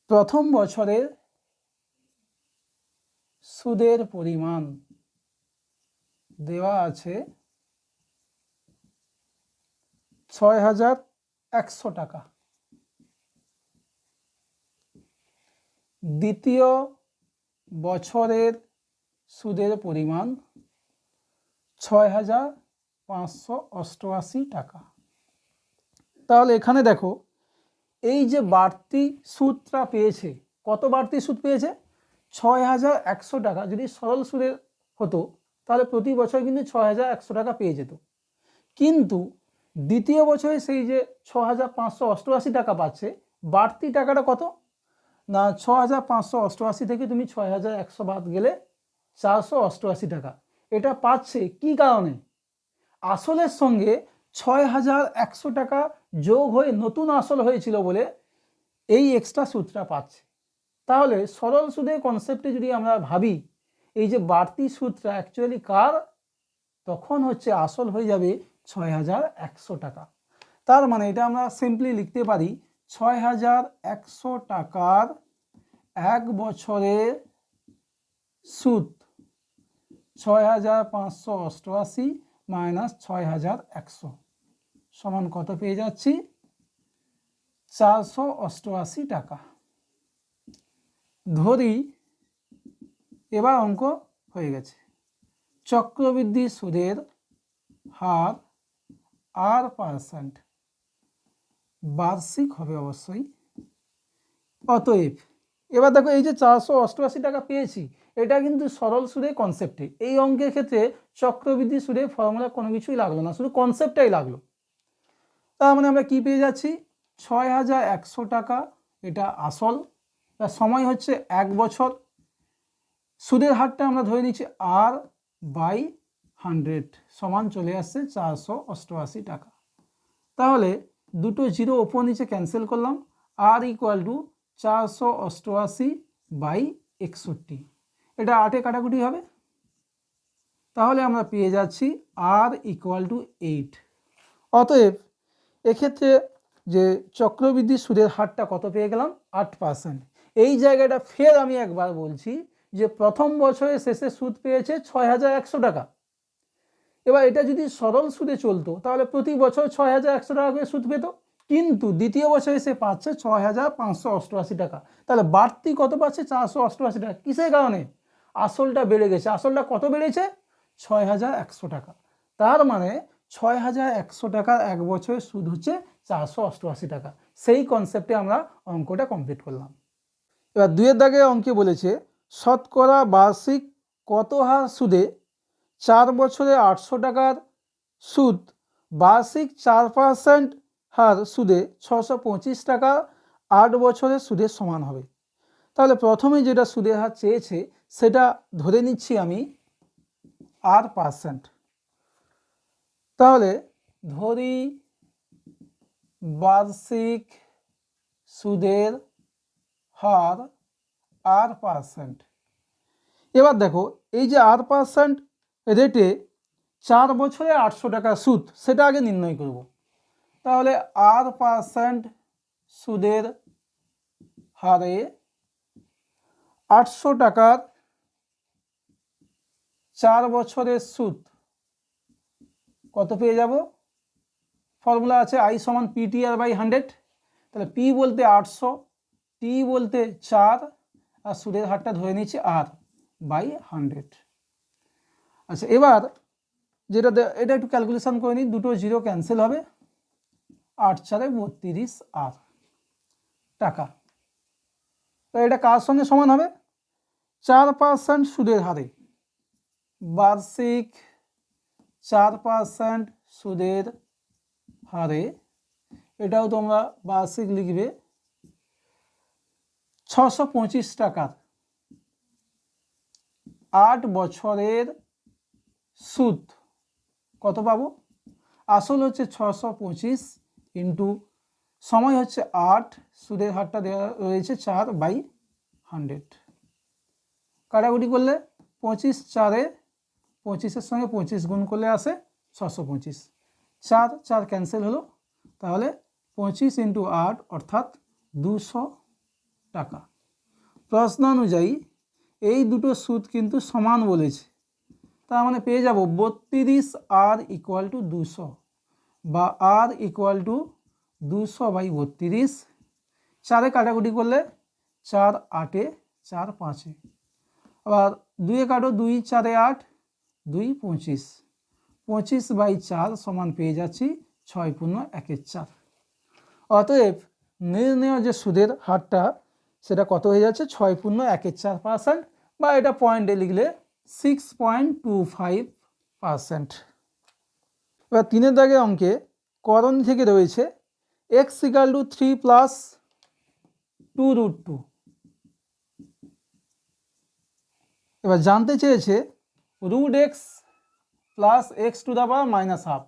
প্রথম বছরের সুদের পরিমাণ দেওয়া আছে 6,100 টাকা, দ্বিতীয় বছরের সুদের পরিমাণ 6,588 টাকা। তাহলে এখানে দেখো এই যে বাড়তি সুদটা পেয়েছে, কত বাড়তি সুদ পেয়েছে, 6,100 টাকা। যদি সরল সুদের হতো তাহলে প্রতি বছর কিন্তু 6,100 টাকা পেয়ে যেত, কিন্তু দ্বিতীয় বছরে সেই যে 6,588 টাকা পাচ্ছে, বাড়তি টাকাটা কত না, 6,588 থেকে তুমি 6,100 বাদ গেলে 488 টাকা। এটা পাচ্ছে কি কারণে, আসলের সঙ্গে 6,100 টাকা যোগ হয়ে নতুন আসল হয়েছিল বলে এই এক্সট্রা সুদটা পাচ্ছে। তাহলে সরল সুদের কনসেপ্টে যদি আমরা ভাবি এই যে বাড়তি সুদটা অ্যাকচুয়ালি কার, তখন হচ্ছে আসল হয়ে যাবে 6,100 টাকা। তার মানে এটা আমরা সিম্পলি লিখতে পারি 6,100 টাকার 1 বছরের সুদ 6,588 মাইনাস 6,100 সমান কত পেয়ে যাচ্ছি, 488 টাকা। ধরি এবার অঙ্ক হয়ে গেছে, চক্রবৃদ্ধি সুদের হার R%, বার্ষিক হবে অবশ্যই। অতএব এবার দেখো এই যে 488 টাকা পেয়েছি, এটা কিন্তু সরল সুদে কনসেপ্টে। এই অঙ্কের ক্ষেত্রে চক্রবৃদ্ধি সুদে ফর্মুলা কোনো কিছুই লাগলো না, শুধু কনসেপ্টটাই লাগলো। তার মানে আমরা কি পেয়ে যাচ্ছি, 6100 টাকা এটা আসল, তার সময় হচ্ছে 1 বছর, সুদের হারটা আমরা ধরে নিচ্ছি R/100 সমান চলে আসছে 488 টাকা। তাহলে দুটো জিরো ওপর নিচে ক্যান্সেল করলাম, R = 488/61, এটা 8-এ কাটাকুটি হবে, তাহলে আমরা পেয়ে যাচ্ছি R = 8। অতএব এক্ষেত্রে যে চক্রবৃদ্ধি সুদের হারটা কত পেয়ে গেলাম, 8%। এই জায়গাটা ফের আমি একবার বলছি যে প্রথম বছরের শেষে সুদ পেয়েছে 6100 টাকা। এবার এটা যদি সরল সুদে চলতো তাহলে প্রতি বছর 6100 টাকা করে সুদ পেত, কিন্তু দ্বিতীয় বছরে সে পাচ্ছে 6588 টাকা। তাহলে বাড়তি কত পাচ্ছে, 488 টাকা। কিসের কারণে, আসলটা বেড়ে গেছে। আসলটা কত বেড়েছে, 6100 টাকা। তার মানে 6100 টাকার 1 বছরের সুদ হচ্ছে 488 টাকা। সেই কনসেপ্টে আমরা অঙ্কটা কমপ্লিট করলাম। এবার 2-এর দাগে অঙ্কে বলেছে শতকরা বার্ষিক কত হার সুদে 4 বছরে 800 টাকার সুদ বার্ষিক 4% হার সুদে 625 টাকা 8 বছরের সুদের সমান হবে। তাহলে প্রথমে যেটা সুদের হার চেয়েছে সেটা ধরে নিচ্ছি আমি R%। তাহলে ধরি বার্ষিক সুদের হার R%। এবার দেখো এই যে R% রেটে 4 বছরে 800 টাকা সুদ, সেটা আগে নির্ণয় করব। তাহলে R% সুদের হারে 800 টাকার 4 বছরের সুদ কত পেয়ে যাব, ফর্মুলা আছে I = PTR/100। তাহলে P বলতে 800, T বলতে 4, আর সুদের হারটা ধরে নিচ্ছি R/100। আচ্ছা, এবার যেটা এটা একটু ক্যালকুলেশন করে নিই, দুটো জিরো ক্যান্সেল হবে, 8×4 = 32 R টাকা। তো এটা কার সঙ্গে সমান হবে, 4% সুদের হারে, বার্ষিক 4% সুদের হারে, এটাও তোমরা বার্ষিক লিখবে, 625 টাকার 8 বছরের সুদ কত পাবো, আসল হচ্ছে 625 ইন্টু সময় হচ্ছে 8, সুদের হারটা দেওয়া রয়েছে 4/100, কাটাকুটি করলে 25×4 25-এর সঙ্গে 25 গুণ করলে আসে 625, 4 ক্যান্সেল হলো, তাহলে 25 × 8 অর্থাৎ 200 টাকা। প্রশ্ন অনুযায়ী এই দুটো সুদ কিন্তু সমান বলেছে, তার মানে পেয়ে যাব 32 R = 200 বা R = 200/32। 4-এ কাটাকুটি করলে 4×8 4 5-এ, আবার 2-এ কাটো, 2×4 8, 2 25, 25/4 সমান পেয়ে যাচ্ছি 6×1 = 4। অতএব নির্ণেয় যে সুদের হারটা সেটা কত হয়ে যাচ্ছে, 6×1 = 4%, বা এটা পয়েন্টে লিখলে 6.25%। এবার 3-এর দাগে অঙ্কে করণী থেকে রয়েছে x = 3 + 2√2। এবার জানতে চেয়েছে √x + x⁻⁻²।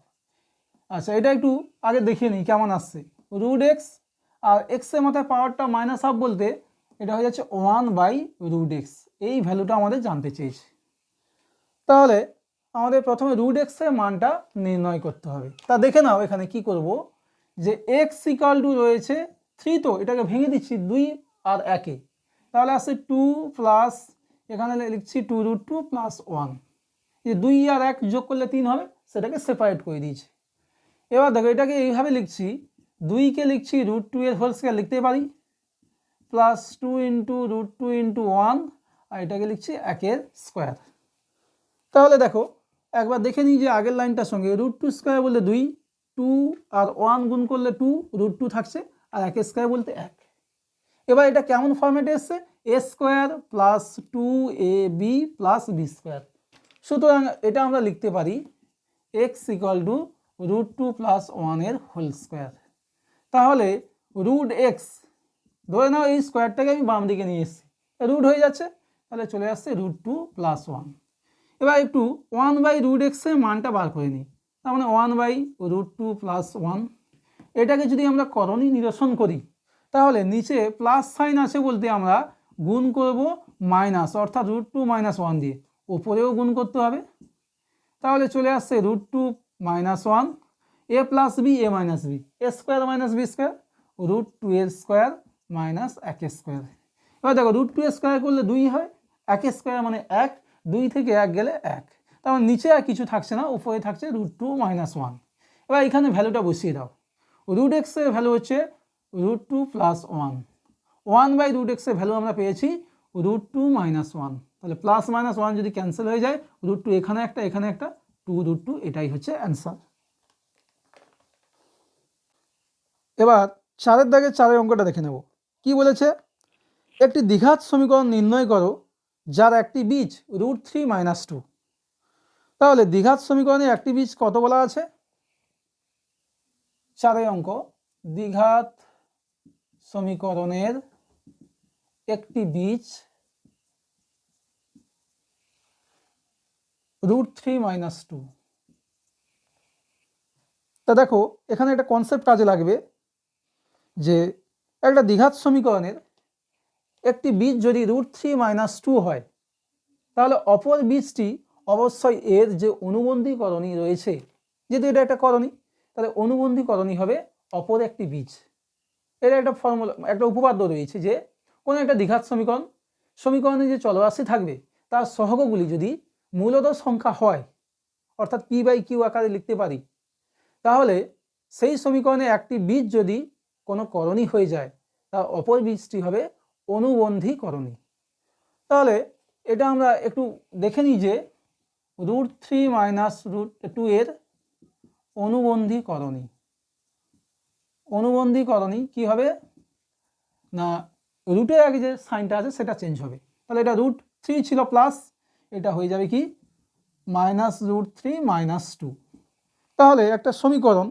আচ্ছা, এটা একটু আগে দেখিয়ে নিই কেমন আসছে। √x আর এক্সের মাথায় পাওয়ারটা -½ বলতে এটা হয়ে যাচ্ছে 1/√x, এই ভ্যালুটা আমাদের জানতে চেয়েছে। তাহলে আমাদের প্রথমে √x এর মানটা নির্ণয় করতে হবে। তা দেখে নাও এখানে কি করব, যে x = রয়েছে 3, তো এটাকে ভেঙে দিচ্ছি 2 আর 1-এ, তাহলে আসছে 2 প্লাস, এখানে লিখছি 2√2 + 1, এই 2 আর 1 যোগ করলে 3 হবে, সেটাকে সেপারেট করে দিয়েছি। এবার দেখো এটাকে এইভাবে লিখছি, 2কে লিখছি √2 এর হোল স্কয়ার লিখতে পারি, প্লাস 2 × √2 × 1, আর এটাকে লিখছি 1-এর স্কয়ার। তাহলে দেখো একবার দেখে নিই যে আগের লাইনটার সঙ্গে √2² বলতে 2, 2 আর 1 গুণ করলে 2, √2 থাকছে, আর 1 স্কয়ার বলতে 1। এবার এটা কেমন ফরম্যাটে এসছে, a square plus 2ab plus b square. সুতরাং এটা আমরা লিখতে পারি x equal to √2 plus 1 whole square. তাহলে রুট এক্স, ধরে নাও এই স্কোয়ারটাকে আমি বাম দিকে নিয়ে এসেছি, রুট হয়ে যাচ্ছে, তাহলে চলে আসছে √2 প্লাস 1। এবার একটু 1/√x-এর মানটা বার করে নিই, তার মানে 1/√2 প্লাস 1। এটাকে যদি আমরা করণী নিরসন করি তাহলে নিচে প্লাস সাইন আছে বলতে আমরা গুণ করব মাইনাস, অর্থাৎ √2 - 1 দিয়ে, ওপরেও গুণ করতে হবে। তাহলে চলে আসছে √2 - 1 a plus b a minus b, a square minus b square, √2 এর স্কোয়ার মাইনাস 1 স্কোয়ার। এবার দেখো √2 এর স্কোয়ার করলে 2 হয়, 1 স্কোয়ার মানে 1, 2 থেকে 1 গেলে 1, তার মানে নিচে আর কিছু থাকছে না, উপরে থাকছে √2 - 1। এবার এখানে ভ্যালুটা বসিয়ে দাও, √x এর ভ্যালু হচ্ছে √2 প্লাস 1, 1/√x এর ভ্যালু আমরা পেয়েছি √2 - 1, তাহলে প্লাস মাইনাস 1 যদি ক্যান্সেল হয়ে যায়, √2 এখানে একটা এখানে একটা, 2√2, এটাই হচ্ছে অ্যান্সার। এবার 4-এর দাগের 4-এর অঙ্কটা দেখে নেব। কি বলেছে, একটি দ্বিঘাত সমীকরণ নির্ণয় করো যার একটি বীজ √3 - 2। তাহলে দ্বিঘাত সমীকরণে একটি বীজ কত বলা আছে? 4-এর অঙ্ক, দ্বিঘাত সমীকরণের একটি বীজ √3 - 2। তা দেখো এখানে একটা কনসেপ্ট কাজে লাগবে যে একটা দ্বিঘাত সমীকরণের একটি বীজ যদি √3 - 2 হয়, তাহলে অপর বীজটি অবশ্যই এর যে অনুবন্ধী করণী রয়েছে, যেহেতু এটা একটা করণী, তাহলে অনুবন্ধী করণী হবে অপর একটি বীজ। এর একটা ফর্মুলা, একটা উপপাদ্য রয়েছে যে কোনো একটা দ্বিঘাত সমীকরণে যে চলরাশি থাকবে তার সহগগুলি যদি মূলদ সংখ্যা হয়, অর্থাৎ p/q আকারে লিখতে পারি, তাহলে সেই সমীকরণে একটি বীজ যদি কোনো করণী হয়ে যায়, তার অপর বীজটি হবে অনুবন্ধী করণী। তাহলে এটা আমরা একটু দেখে নিই যে √3 - 2 এর অনুবন্ধী করণী। অনুবন্ধী করণী কি হবে না, রুটের আগে যে সাইনটা আছে সেটা চেঞ্জ হবে, তাহলে এটা √3 ছিল প্লাস, এটা হয়ে যাবে কি -√3 - 2। তাহলে একটা সমীকরণ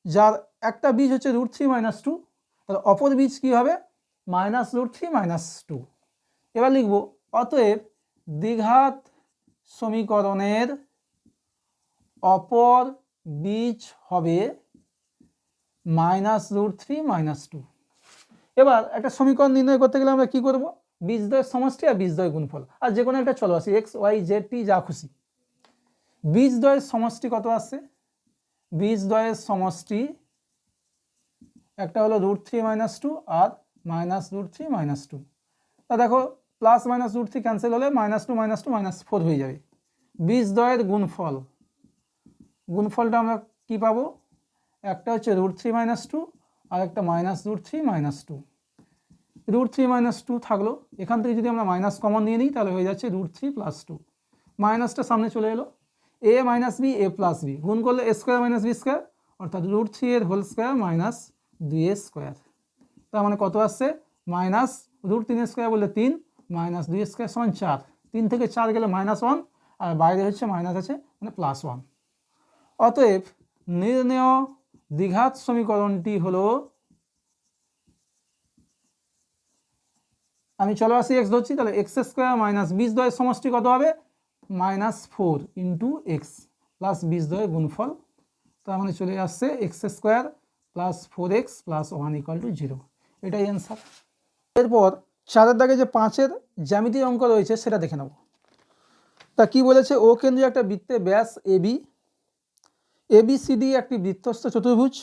যার একটা বীজ হচ্ছে √3 - 2, তাহলে অপর বীজ কি হবে -√3 - 2। এবার লিখব অতএব দ্বিঘাত সমীকরণের অপর বীজ হবে -√3 - 2। এবার একটা সমীকরণ নির্ণয় করতে গেলে আমরা কি করব, বীজদ্বয়ের সমষ্টি আর বীজদ্বয় গুণফল, আর যে কোনো একটা চলরাশি x y z t যা খুশি। বীজদ্বয়ের সমষ্টি কত আসছে, বীজদ্বয়ের সমষ্টি একটা হলো √3 - 2 আর -√3 - 2। তা দেখো প্লাস -√3 ক্যান্সেল হলে -2 - 2 -4 হয়ে যাবে। বীজদ্বয়ের গুণফলটা আমরা কি পাবো, একটা হচ্ছে √3 - 2 আর একটা -√3 - 2। √3 - 2 থাকলো, এখান থেকে যদি আমরা মাইনাস কমন নিয়ে নিই তাহলে হয়ে যাচ্ছে √3 + 2, মাইনাসটা সামনে চলে এলো, a - b a + b গুণ করলে a² - b², অর্থাৎ √3 এর হোল স্কোয়ার -2a স্কোয়ার। তার মানে কত আসছে, -√3² বললে 3 -2² = 4, 3 থেকে 4 গেলে -1 আর বাইরে হচ্ছে মাইনাস আছে মানে +1। অতএব নির্ণেয় দ্বিঘাত সমীকরণটি হলো, আমি চলরাশি x ধরছি, তাহলে x² - বীজদ্বয়ের সমষ্টি কত হবে -4 × x প্লাস বীজদ্বয়ের গুণফল, তার মানে চলে আসছে x² + 4x + 1 = 0, এটাই অ্যান্সার। এরপর 4-এর দাগে যে 5-এর জ্যামিতির অঙ্ক রয়েছে সেটা দেখে নেব। তা কি বলেছে, ও কেন্দ্রীয় একটা বৃত্তের ব্যাস AB, ABCD একটি বৃত্তস্থ চতুর্ভুজ,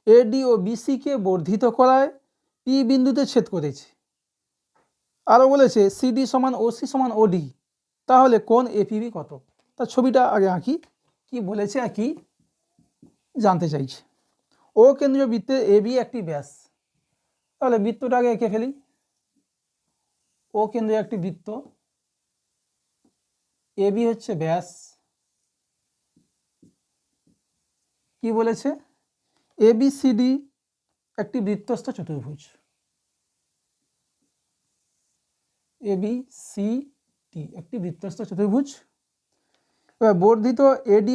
AD ও BC কে বর্ধিত করায় P বিন্দুতে ছেদ করেছে। আরও বলেছে CD = OC = OD, তাহলে কোণ APB কত। তার ছবিটা আগে আঁকি, কি বলেছে আর কি জানতে চাইছে। ও কেন্দ্রীয় বৃত্তের AB একটি ব্যাস, তাহলে বৃত্তটা আগে এঁকে ফেলি। ও কেন্দ্রীয় একটি বৃত্ত, AB হচ্ছে ব্যাস, কি বলেছে ABCD একটি বৃত্তস্থ চতুর্ভুজ। ABCD একটি বৃত্তস্থ চতুর্ভুজ। এবার বর্ধিত AD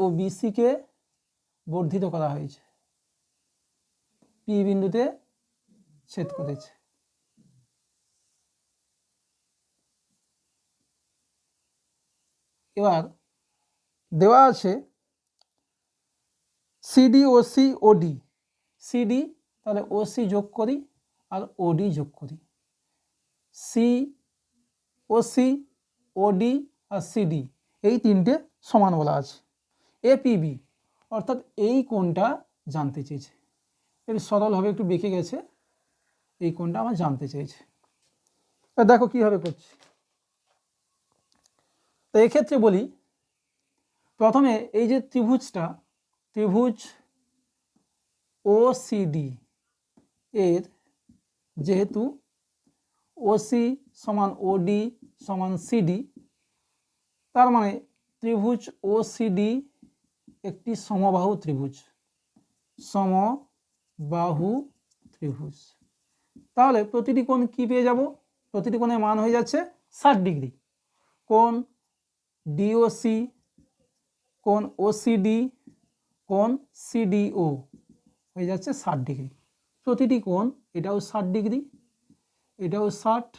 ও BC কে বর্ধিত করা হয়েছে, P বিন্দুতে ছেদ করেছে। এবার দেওয়া আছে CD OC OD, CD তাহলে OC যোগ করি আর OD যোগ করি, OC OD আর CD এই তিনটে সমান বলা আছে। APB অর্থাৎ এই কোণটা জানতে চেয়েছে, একটু সরলভাবে একটু বেঁকে গেছে, এই কোণটা আমার জানতে চেয়েছে। দেখো কীভাবে করছি। তো এক্ষেত্রে বলি, প্রথমে এই যে ত্রিভুজটা, ত্রিভুজ OCD এর যেহেতু OC সমান OD সমান CD, তার মানে ত্রিভুজ OCD একটি সমবাহু ত্রিভুজ, সমবাহু ত্রিভুজ। তাহলে প্রতিটি কোণ কি পেয়ে যাব? প্রতিটি কোণের মান হয়ে যাচ্ছে 60 ডিগ্রি। কোণ DOC, কোণ OCD, কোণ CDO হয়ে যাচ্ছে 60 ডিগ্রি। প্রতিটি কোণ, এটাও 60 ডিগ্রি, এটাও 60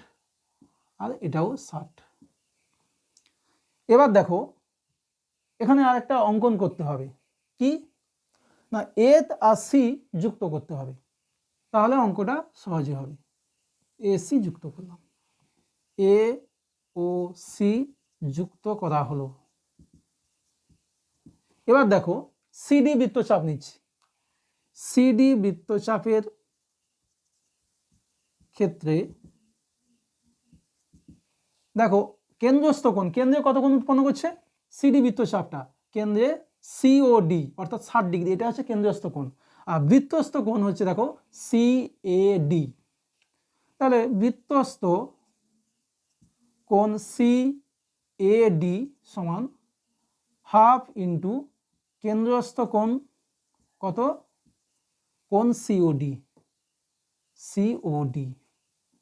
আর এটাও 60। এবার দেখো এখানে আরেকটা অঙ্কন করতে হবে, কি না A আর C যুক্ত করতে হবে, তাহলে অঙ্কটা সহজে হবে। AC যুক্ত করলাম, A ও C যুক্ত করা হলো। এবার দেখো CD বৃত্তচাপ নিচ্ছি, CD বৃত্তচাপের ক্ষেত্রে দেখো কেন্দ্রস্থ কোণ, কেন্দ্রে কত কোণ উৎপন্ন করছে? CD বৃত্তচাপটা কেন্দ্রে COD অর্থাৎ 60 ডিগ্রি, এটা হচ্ছে কেন্দ্রস্থ কোণ। আর বৃত্তস্থ কোণ হচ্ছে দেখো CAD। তাহলে বৃত্তস্থ কোণ CAD সমান হাফ ইন্টু কেন্দ্রস্থ কোণ কত? কোণ COD,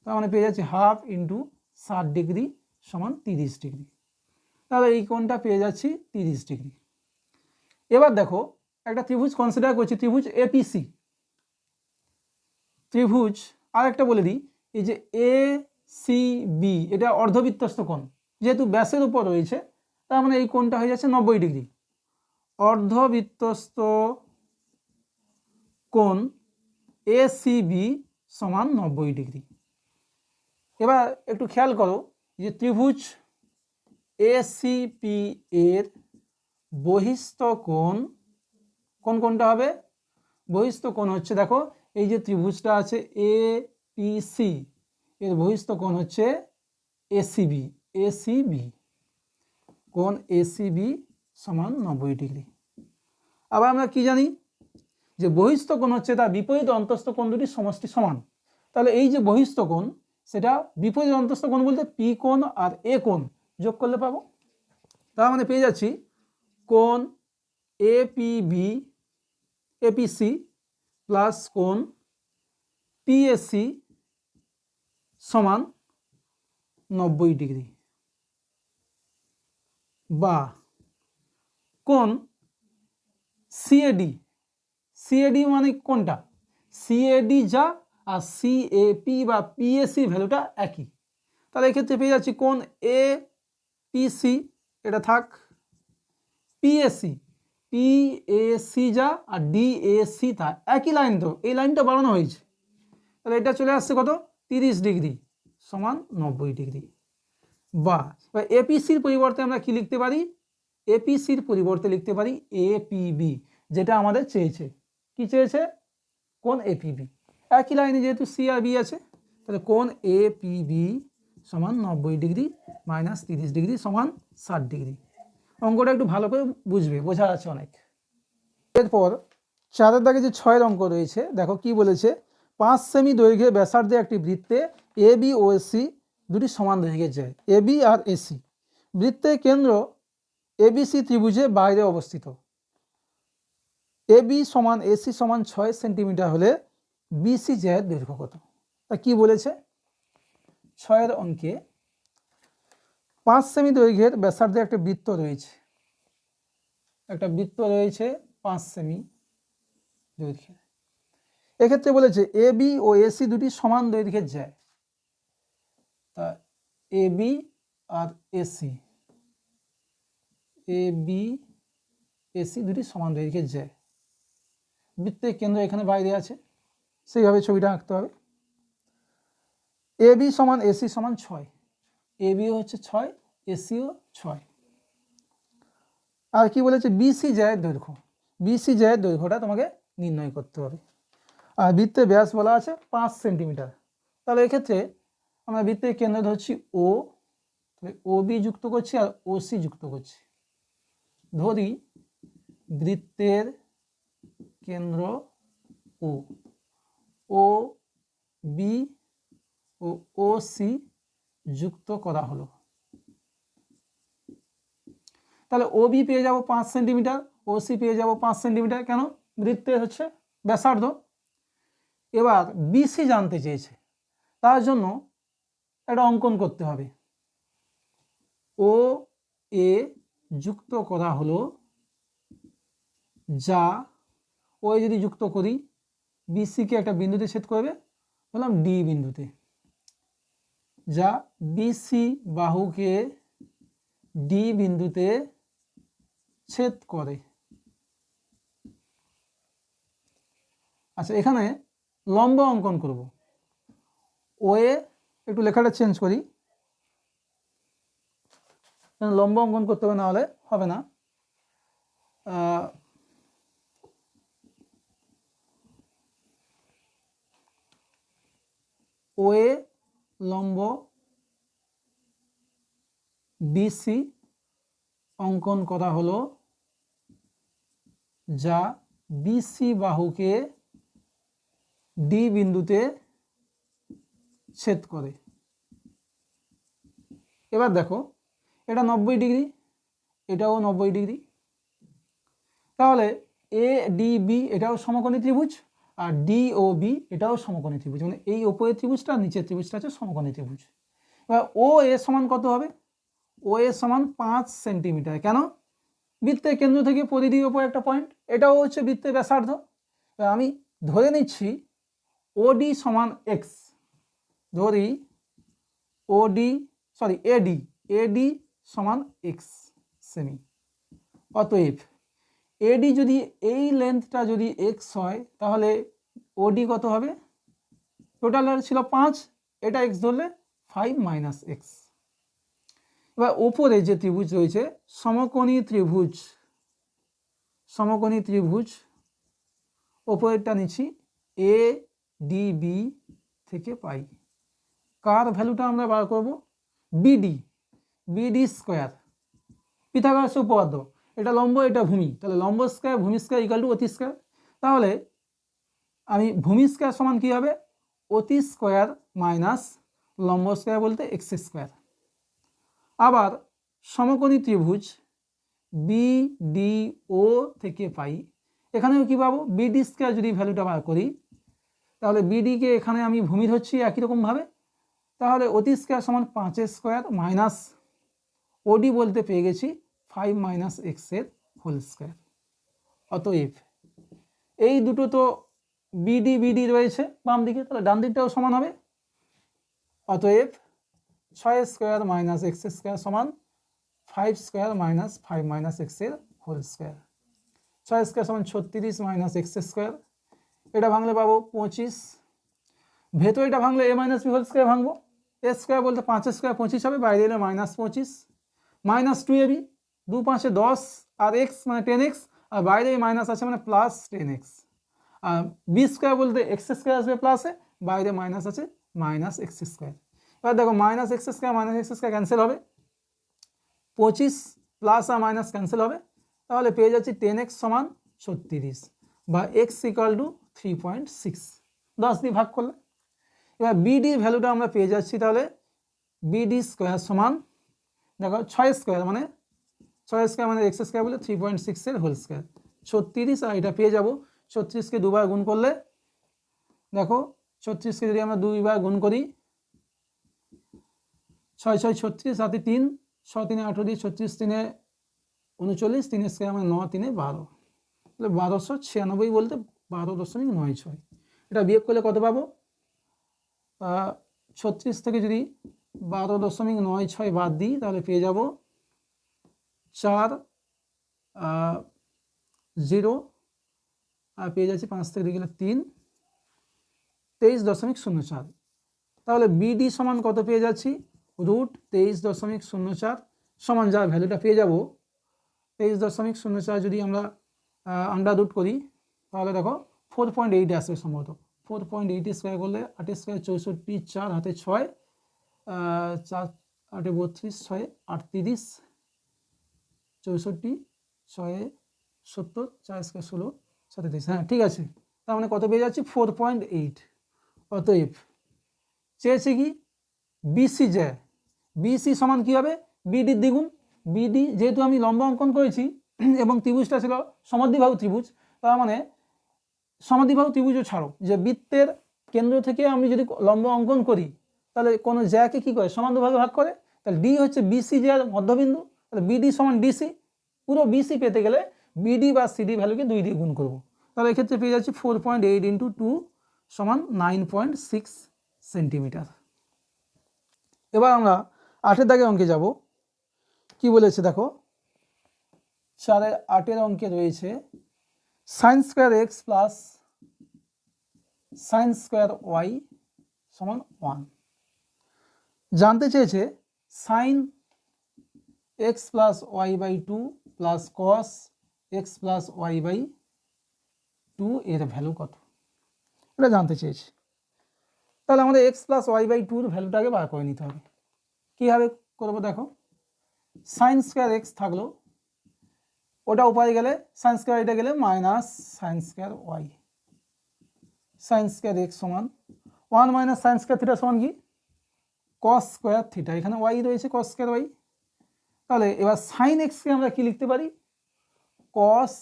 তার মানে পেয়ে যাচ্ছে হাফ ইন্টু 60 ডিগ্রি সমান 30 ডিগ্রি। তাহলে এই কোণটা পেয়ে যাচ্ছি 30 ডিগ্রি। এবার দেখো একটা ত্রিভুজ কনসিডার করছি, ত্রিভুজ APC। ত্রিভুজ আর একটা বলে দিই, এই যে ACB এটা অর্ধবৃত্তস্থ কোণ, যেহেতু ব্যাসের উপর রয়েছে তার মানে এই কোণটা হয়ে যাচ্ছে 90 ডিগ্রি। অর্ধবৃত্তস্থ কোণ ACB সমান 90 ডিগ্রি। এবার একটু খেয়াল করো যে ত্রিভুজ ACP এর বহিস্থ কোণ কোনটা হবে? বহিস্থ কোণ হচ্ছে দেখো এই যে ত্রিভুজটা আছে APC এর বহিস্থ কোণ হচ্ছে ACB, কোণ ACB সমান 90 ডিগ্রি। আবার আমরা কি জানি যে বহিস্থ কোণ হচ্ছে তার বিপরীত অন্তস্থ কোণ দুটির সমষ্টি সমান। তাহলে এই যে বহিস্থ কোণ সেটা বিপরীত অন্তস্থ কোণ বলতে P কোণ আর A কোণ যোগ করলে পাবো। তার মানে পেয়ে যাচ্ছি কোণ APC প্লাস কোণ PAC সমান 90 ডিগ্রি, বা কোণ CAD মানে কোনটা? CAD যা আর CAP বা PAC ভ্যালুটা একই। তাহলে এক্ষেত্রে পেয়ে যাচ্ছি কোণ APC, এটা থাক, PAC যা আর DAC তা একই লাইন, তো এই লাইনটা বাড়ানো হয়েছে, তাহলে এটা চলে আসছে কত? 30 ডিগ্রি সমান 90 ডিগ্রি। বা APCর পরিবর্তে আমরা কি লিখতে পারি? APCর পরিবর্তে লিখতে পারি APB, যেটা আমাদের চেয়েছে। কি চেয়েছে? কোণ APB। একই লাইনে যেহেতু C আর B আছে, তাহলে কোণ APB সমান 90 ডিগ্রি মাইনাস 30 ডিগ্রি সমান 60 ডিগ্রি। অঙ্কটা একটু ভালো করে বুঝবে, বোঝা যাচ্ছে অনেক। এরপর 4 দাগে যে 6 অঙ্ক রয়েছে, দেখো কি বলেছে। 5 সেমি দৈর্ঘ্যে ব্যাসার্ধে একটি বৃত্তে AB ও AC দুটি সমান দৈর্ঘ্যের যায়। AB আর AC বৃত্তের কেন্দ্র ABC ত্রিভুজের বাইরে অবস্থিত। AB সমান AC সমান 6 সেন্টিমিটার হলে BC জ্যায়ের দৈর্ঘ্য কত? তা কি বলেছে? 6 অঙ্কে 5 সেমি দৈর্ঘ্যের ব্যাসার্ধে একটা বৃত্ত রয়েছে, 5 সেমি দৈর্ঘ্যের। এক্ষেত্রে বলেছে এ বি ও এসি দুটি সমান দৈর্ঘ্যের যায়। তা এ বি আর এসি, দুটি সমান দৈর্ঘ্যের যায়। বৃত্তের কেন্দ্র এখানে বাইরে আছে, সেইভাবে ছবিটা আঁকতে হবে। এ বি সমান এসি সমান 6, এ বিও হচ্ছে 6, এসিও 6। আর কি বলেছে বিসি জায়ের দৈর্ঘ্য, বিসি জায়ের দৈর্ঘ্যটা তোমাকে নির্ণয় করতে হবে। আর বৃত্তের ব্যাস বলা আছে 5 সেন্টিমিটার। তাহলে এক্ষেত্রে আমরা বৃত্তের কেন্দ্র ধরছি ও, ও বি যুক্ত করছি আর ও সি যুক্ত করছি। ধরি বৃত্তের কেন্দ্র ও বি ও ও সি যুক্ত করা হলো। তাহলে ও বি পেয়ে যাব 5 সেন্টিমিটার, ও সি পেয়ে যাব 5 সেন্টিমিটার। কেন? বৃত্তের হচ্ছে ব্যাসার্ধ। এবার বিসি জানতে চেয়েছে, তার জন্য একটা অঙ্কন করতে হবে। ও এ যুক্ত করা হলো, যা ও যদি যুক্ত করি বিসিকে একটা বিন্দুতে ছেদ করবে, বললাম ডি বিন্দুতে, যা বিসি বাহুকে ডি বিন্দুতে ছেদ করে। আচ্ছা, এখানে লম্ব অঙ্কন করব। ও এ একটু লেখাটা চেঞ্জ করি, লম্ব অঙ্কন করতে হবে, না হলে হবে না। ও এ লম্ব বিসি অঙ্কন করা হলো, যা বিসি বাহুকে ডি বিন্দুতে ছেদ করে। এবার দেখো, এটা 90 ডিগ্রি, এটাও 90 ডিগ্রি। তাহলে এ ডি বি এটাও সমকোণী ত্রিভুজ, আর ডি ও বি এটাও সমকোণী ত্রিভুজ, মানে এই উপরের ত্রিভুজটা নিচের ত্রিভুজটা হচ্ছে সমকোণী ত্রিভুজ। এবার ও এ সমান কত হবে? ও এ সমান 5 সেন্টিমিটার। কেন? বৃত্তের কেন্দ্র থেকে পরিধির ওপর একটা পয়েন্ট, এটাও হচ্ছে বৃত্তের ব্যাসার্ধ। আমি ধরে নিচ্ছি ওডি সমান এক্স, ধরি এডি সমান এক্স সেমি। অতএব এডি যদি এই লেন্থটা যদি এক্স হয়, তাহলে ওডি কত হবে? টোটাল ছিল 5, এটা এক্স ধরলে 5 মাইনাস এক্স। এবার ওপরে যে ত্রিভুজ রয়েছে সমকোণী ত্রিভুজ, ওপরেরটা নিচ্ছি এ ডি বি থেকে পাই। কার ভ্যালুটা আমরা বার করব? বিডি স্কোয়ার, পিথাগোরাস উপপাদ্য। এটা লম্ব, এটা ভূমি, তাহলে লম্ব স্কোয়ার ভূমি স্কোয়ার ইকুয়াল টু অতি স্কোয়ার। তাহলে আমি ভূমি স্কোয়ার সমান কী হবে? অতি স্কোয়ার মাইনাস লম্ব স্কোয়ার বলতে এক্স স্কোয়ার। আবার সমকোণী ত্রিভুজ বিডিও থেকে পাই, এখানেও কী পাবো? বিডি স্কোয়ার যদি ভ্যালুটা বার করি, তাহলে বিডিকে এখানে আমি ভূমি ধরছি একই রকমভাবে, তাহলে অতি স্কোয়ার সমান 5 স্কোয়ার মাইনাস ওডি বলতে পেয়ে গেছি 5 মাইনাস এক্সের হোল স্কোয়ার। অতএব এই দুটো তো বিডি রয়েছে বাম দিকে, তাহলে ডান দিকটাও সমান হবে। অতএব 6 স্কোয়ার মাইনাস এক্স স্কোয়ার সমান 5 স্কোয়ার মাইনাস 5 মাইনাস এক্সের হোল স্কোয়ার। 6 স্কোয়ার সমান 36 মাইনাস এক্স স্কোয়ার, এটা ভাঙলে পাবো 25। ভেতর এটা ভাঙলে এ মাইনাস বি হোল স্কোয়ার ভাঙবো, এ স্কোয়ার বলতে 5 স্কোয়ার 25 হবে, বাইরে এলে মাইনাস 25 মাইনাস 2ab, 2 5 10 আর এক্স মানে 10x, আর বাইরে মাইনাস আছে মানে প্লাস 10x। আর বি স্কোয়ার বলতে এক্স স্কোয়ার আসবে প্লাসে, বাইরে মাইনাস আছে মাইনাস এক্স স্কোয়ার। এবার দেখো minus x square minus x square cancel হবে, 25 প্লাস আর মাইনাস ক্যান্সেল হবে, তাহলে পেয়ে যাচ্ছি 10x সমান 36 বা x ইকুয়াল টু 3.6, 10 দিয়ে ভাগ করলে। এবার বিডির ভ্যালুটা আমরা পেয়ে যাচ্ছি, তাহলে বিডি স্কোয়ার সমান দেখো 6 স্কোয়ার মানে এক্স স্কোয়ার বলে 3.6 এর হোল স্কোয়ার 36। আর এটা পেয়ে যাব 36কে দুবার গুণ করলে, দেখো 36কে যদি আমরা 2বার গুণ করি ছয় ছয় 36, হাতে 3, 6 3 18 দিয়ে 36, 3 39, 3 স্কোয়ার মানে 9 3 12, তাহলে 1296 বলতে 12.96। এটা বিয়োগ করলে কত পাবো? 36 থেকে যদি 12.96 বাদ দিই তাহলে পেয়ে যাব 4 0, আর পেয়ে যাচ্ছি 5 থেকে গেলে 3, 23.04। তাহলে বিডি সমান কত পেয়ে যাচ্ছি? √23.04 সমান যার ভ্যালুটা পেয়ে যাব 23.04 যদি আমরা আন্ডার রুট করি তাহলে দেখো 4.8 আসবে সম্ভবত। 4.8 স্কোয়ার করলে 8 স্কোয়ার 64, 4 হাতে 6, 4 8 32, 6 8 30, 64, 6 70, 4 স্কোয়ার 16 37। হ্যাঁ ঠিক আছে, তার মানে কত পেয়ে যাচ্ছি? 4.8। অতএব চেয়েছে কি বিসি যায়, বিসি সমান কী হবে? বিডির দ্বিগুণ। বিডি যেহেতু আমি লম্ব অঙ্কন করেছি এবং ত্রিভুজটা ছিল সমদ্বিবাহু ত্রিভুজ, তার মানে সমদ্বিবাহু ত্রিভুজও ছাড়ো, যে বৃত্তের কেন্দ্র থেকে আমি যদি লম্ব অঙ্কন করি তাহলে কোনো জ্যাকে কী করে? সমান দুভাগে ভাগ করে। তাহলে ডি হচ্ছে বিসি জ্যার মধ্যবিন্দু, তাহলে বিডি সমান ডিসি। পুরো বিসি পেতে গেলে বিডি বা সিডি ভ্যালুকে 2 দিয়ে গুণ করবো, তাহলে এক্ষেত্রে পেয়ে যাচ্ছি 4.8 × 2 সমান 9.6 সেন্টিমিটার। এবার আমরা 8 দাগের অঙ্কে যাব। কি বলেছে দেখো, 8 অঙ্কে রয়েছে sin square x plus sin square y সমান 1। জানতে চেয়েছে sin x plus y by 2 plus cos x plus y by 2 এর ভ্যালু কত, এটা জানতে চেয়েছে। তাহলে আমাদের x প্লাস ওয়াই বাই 2 এর ভ্যালুটাকে বার করে নিতে হবে। কীভাবে করবো দেখো, sin স্কোয়ার এক্স থাকলো, ওটা উপায় গেলে sin স্কোয়ার এটা গেলে minus sin square y, sin square x সমান 1 মাইনাস sin স্কোয়ার থিটা সমান কি? cos স্কোয়ার থিটা, এখানে ওয়াই রয়েছে cos স্কোয়ার ওয়াই। তাহলে এবার sin এক্সকে আমরা কি লিখতে পারি? cos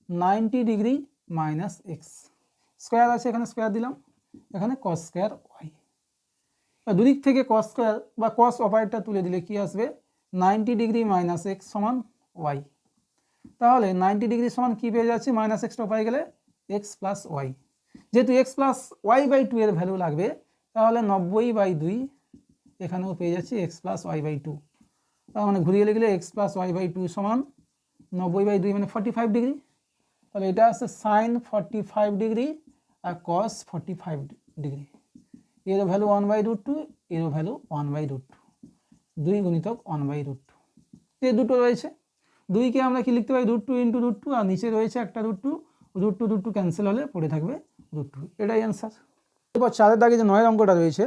90 degree minus x, square আছে এখানে স্কোয়ার দিলাম, এখানে cos স্কোয়ার ওয়াই। দুদিক থেকে cos স্কোয়ার বা cos অপারেটরটা তুলে দিলে কি আসবে? 90 ডিগ্রি মাইনাস এক্স সমান ওয়াই। তাহলে 90 ডিগ্রি সমান কি পেয়ে যাচ্ছি? মাইনাস এক্সটা পাই গেলে এক্স প্লাস ওয়াই। যেহেতু এক্স প্লাস ওয়াই বাই 2 এর ভ্যালু লাগবে, তাহলে 90/2 এখানেও পেয়ে যাচ্ছি এক্স প্লাস ওয়াই বাই 2। তার মানে ঘুরিয়ে লিখলে এক্স প্লাস ওয়াই বাই 2 সমান 90/2 মানে 45 ডিগ্রি। তাহলে এটা আছে সাইন 45 ডিগ্রি আর কস 45 ডিগ্রি। এর ভ্যালু 1/√2, এর ভ্যালু 1/√2, 2 গুণিতক 1/√2। এই দুটো রয়েছে, 2কে আমরা কি লিখতে পারি? √2 × √2, আর নিচে রয়েছে একটা √2, √2 ক্যান্সেল হলে পড়ে থাকবে √2, এটাই অ্যান্সার। এরপর 4 দাগে যে 9 অঙ্কটা রয়েছে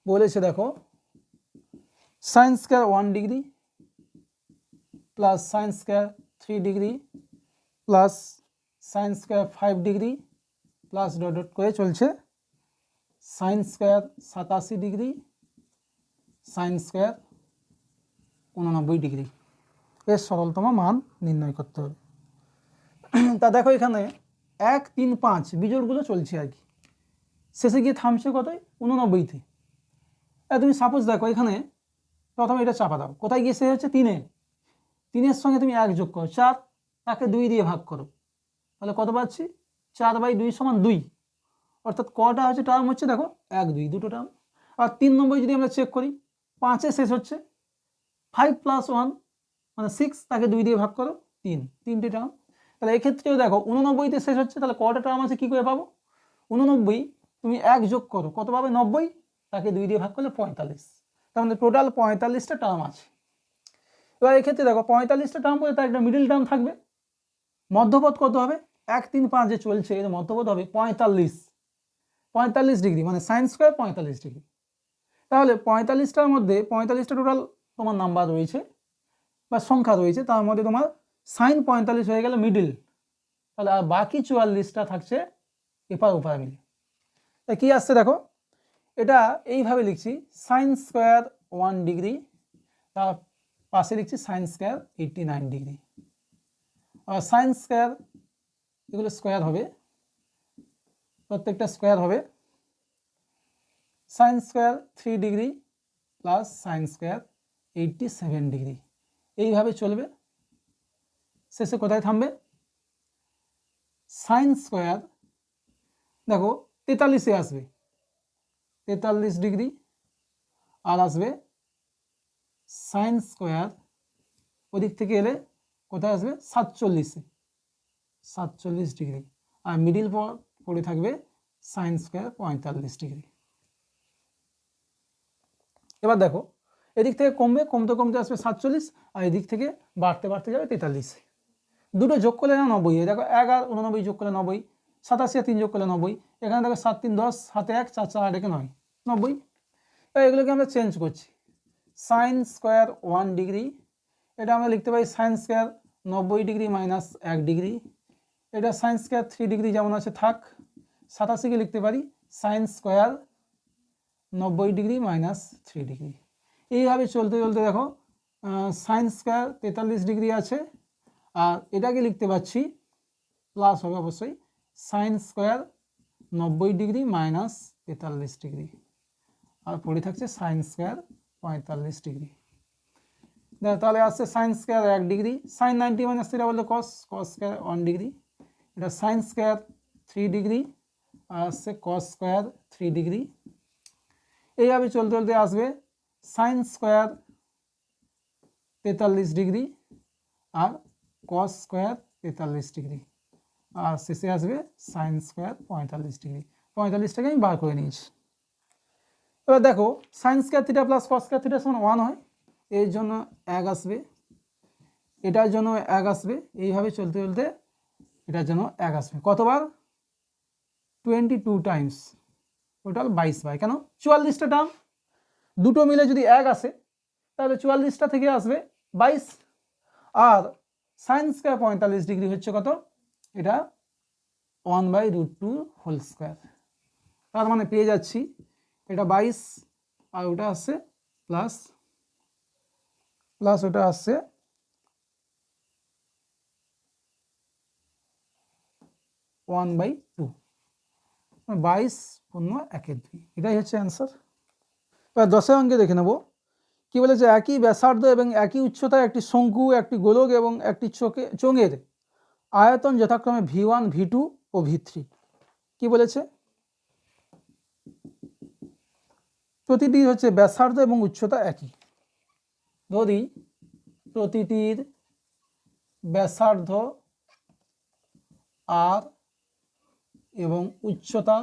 বলেছে দেখো, sign square 1 degree plus sign square 3 degree plus sine square 5 degree plus dot dot করে চলছে sine square 87 degree, sine square 89 degree. এর সরলতম মান নির্ণয় করতে হবে। তা দেখো এখানে 1 3 5 বিজোড়গুলো চলছে আর কি, শেষে গিয়ে থামছে কতই? 89-তে। তুমি সাপোজ দেখো এখানে প্রথমে এটা চাপা দাও, কোথায় গিয়ে শেষ হচ্ছে? 3-এ। 3-এর সঙ্গে তুমি 1 যোগ করো, 4, তাকে 2 দিয়ে ভাগ করো, তাহলে কত পাচ্ছি? 4/2 সমান 2। অর্থাৎ কটা হচ্ছে টার্ম হচ্ছে দেখো 1 2 দুটো টার্ম। আর 3 নম্বর যদি আমরা চেক করি, 5-এ শেষ হচ্ছে, 5 + 1 মানে 6, তাকে 2 দিয়ে ভাগ করো, 3টে টার্ম। তাহলে এক্ষেত্রেও দেখো 89-তে শেষ হচ্ছে, তাহলে কটা টার্ম আছে কী করে পাবো? 89 তুমি 1 যোগ করো, কত পাবে? 90, তাকে 2 দিয়ে ভাগ করলে 45। তার মানে টোটাল 45টা টার্ম আছে। এবার এক্ষেত্রে দেখো 45টা টার্ম করে তার একটা মিডিল টার্ম থাকবে, মধ্যপথ কত হবে? 1 3 5 যে চলছে এর মধ্যপথ হবে 45 ডিগ্রি, মানে সাইন স্কোয়ার 45 ডিগ্রি। তাহলে 45টার মধ্যে 45টা টোটাল তোমার নাম্বার রয়েছে বা সংখ্যা রয়েছে, তার মধ্যে তোমার সাইন 45 হয়ে গেল মিডিল, তাহলে আর বাকি 44টা থাকছে এপার ওপার মিলে। তা কী আসছে দেখো, এটা এইভাবে লিখছি সাইন স্কোয়ার 1 ডিগ্রি, তার পাশে লিখছি সাইন স্কোয়ার 89 ডিগ্রি। আর সাইন স্কোয়ার এগুলো স্কোয়ার হবে, প্রত্যেকটা স্কোয়ার হবে। Sign square 3 degree plus sine square 87 degree. এইভাবে চলবে, শেষে কোথায় থামবে? সাইন স্কোয়ার দেখো 43-এ আসবে 43 ডিগ্রি, আর আসবে সাইন স্কোয়ার ওদিক থেকে এলে কোথায় আসবে? 47 ডিগ্রি, আর মিডিল পড়ে থাকবে সাইন স্কোয়ার 45 ডিগ্রি। এবার দেখো এদিক থেকে কমবে, কমতে কমতে আসবে 47, আর এদিক থেকে বাড়তে বাড়তে যাবে 43। দুটো যোগ করলে না 90 হয়। দেখো 1 আর 89 যোগ করলে 90, 87 আর 3 যোগ করলে 90, এখানে দেখো 7 3 10, হাতে 1 4 4 8 একে 9, 90। এবার এগুলোকে আমরা চেঞ্জ করছি। সাইন স্কোয়ার 1 ডিগ্রি, এটা আমরা লিখতে পারি sign square 90 degree minus 1 degree. এটা সাইন স্কোয়ার 3 ডিগ্রি যেমন আছে থাক, 87কে লিখতে পারি sign square 90 degree minus 3 degree. এইভাবে চলতে চলতে দেখো সাইন স্কোয়ার 43 ডিগ্রি আছে, আর এটাকে লিখতে পাচ্ছি প্লাস হবে অবশ্যই sine square 90 degree minus 43 degree, আর পড়ে থাকছে সাইন স্কোয়ার 45 ডিগ্রি। দেখো তাহলে আসছে sine square 1 degree, sine 90 minus 3 বলতে কস, কস স্কোয়ার 1 ডিগ্রি, এটা সাইন স্কোয়ার 3 ডিগ্রি, আর আসছে কস স্কোয়ার 3 ডিগ্রি। এইভাবে চলতে চলতে আসবে সাইন স্কোয়ার 43 ডিগ্রি আর কস স্কোয়ার 43 ডিগ্রি, আর শেষে আসবে সাইন স্কোয়ার 45 ডিগ্রি। 45টাকে আমি বার করে নিয়েছি। এবার দেখো sine square theta plus cos square theta সমান 1 হয়, এর জন্য 1 আসবে, এটার জন্য 1 আসবে, এইভাবে চলতে চলতে এটার জন্য 1 আসবে। কতবার? 22 টাইমস, টোটাল 22 বার। কেন? 44টা টার্ম, দুটো মিলে যদি 1 আসে তাহলে 44টা থেকে আসবে 22, আর সাইন স্কোয়ার 45 ডিগ্রি হচ্ছে কত? এটা 1/√2 হোল স্কোয়ার। তার মানে পেয়ে যাচ্ছি এটা 22, আর ওটা আসছে প্লাস ওটা আসছে 1/2, 22 পূর্ণ 1/2, এটাই হচ্ছে অ্যান্সার। এবার 10 অঙ্কে দেখে নেব কি বলেছে। একই ব্যাসার্ধ এবং একই উচ্চতায় একটি শঙ্কু, একটি গোলক এবং একটি চোঙের আয়তন যথাক্রমে V1 V2 ও V3। কি বলেছে? প্রতিটির হচ্ছে ব্যাসার্ধ এবং উচ্চতা একই। যদি প্রতিটির ব্যাসার্ধ R এবং উচ্চতা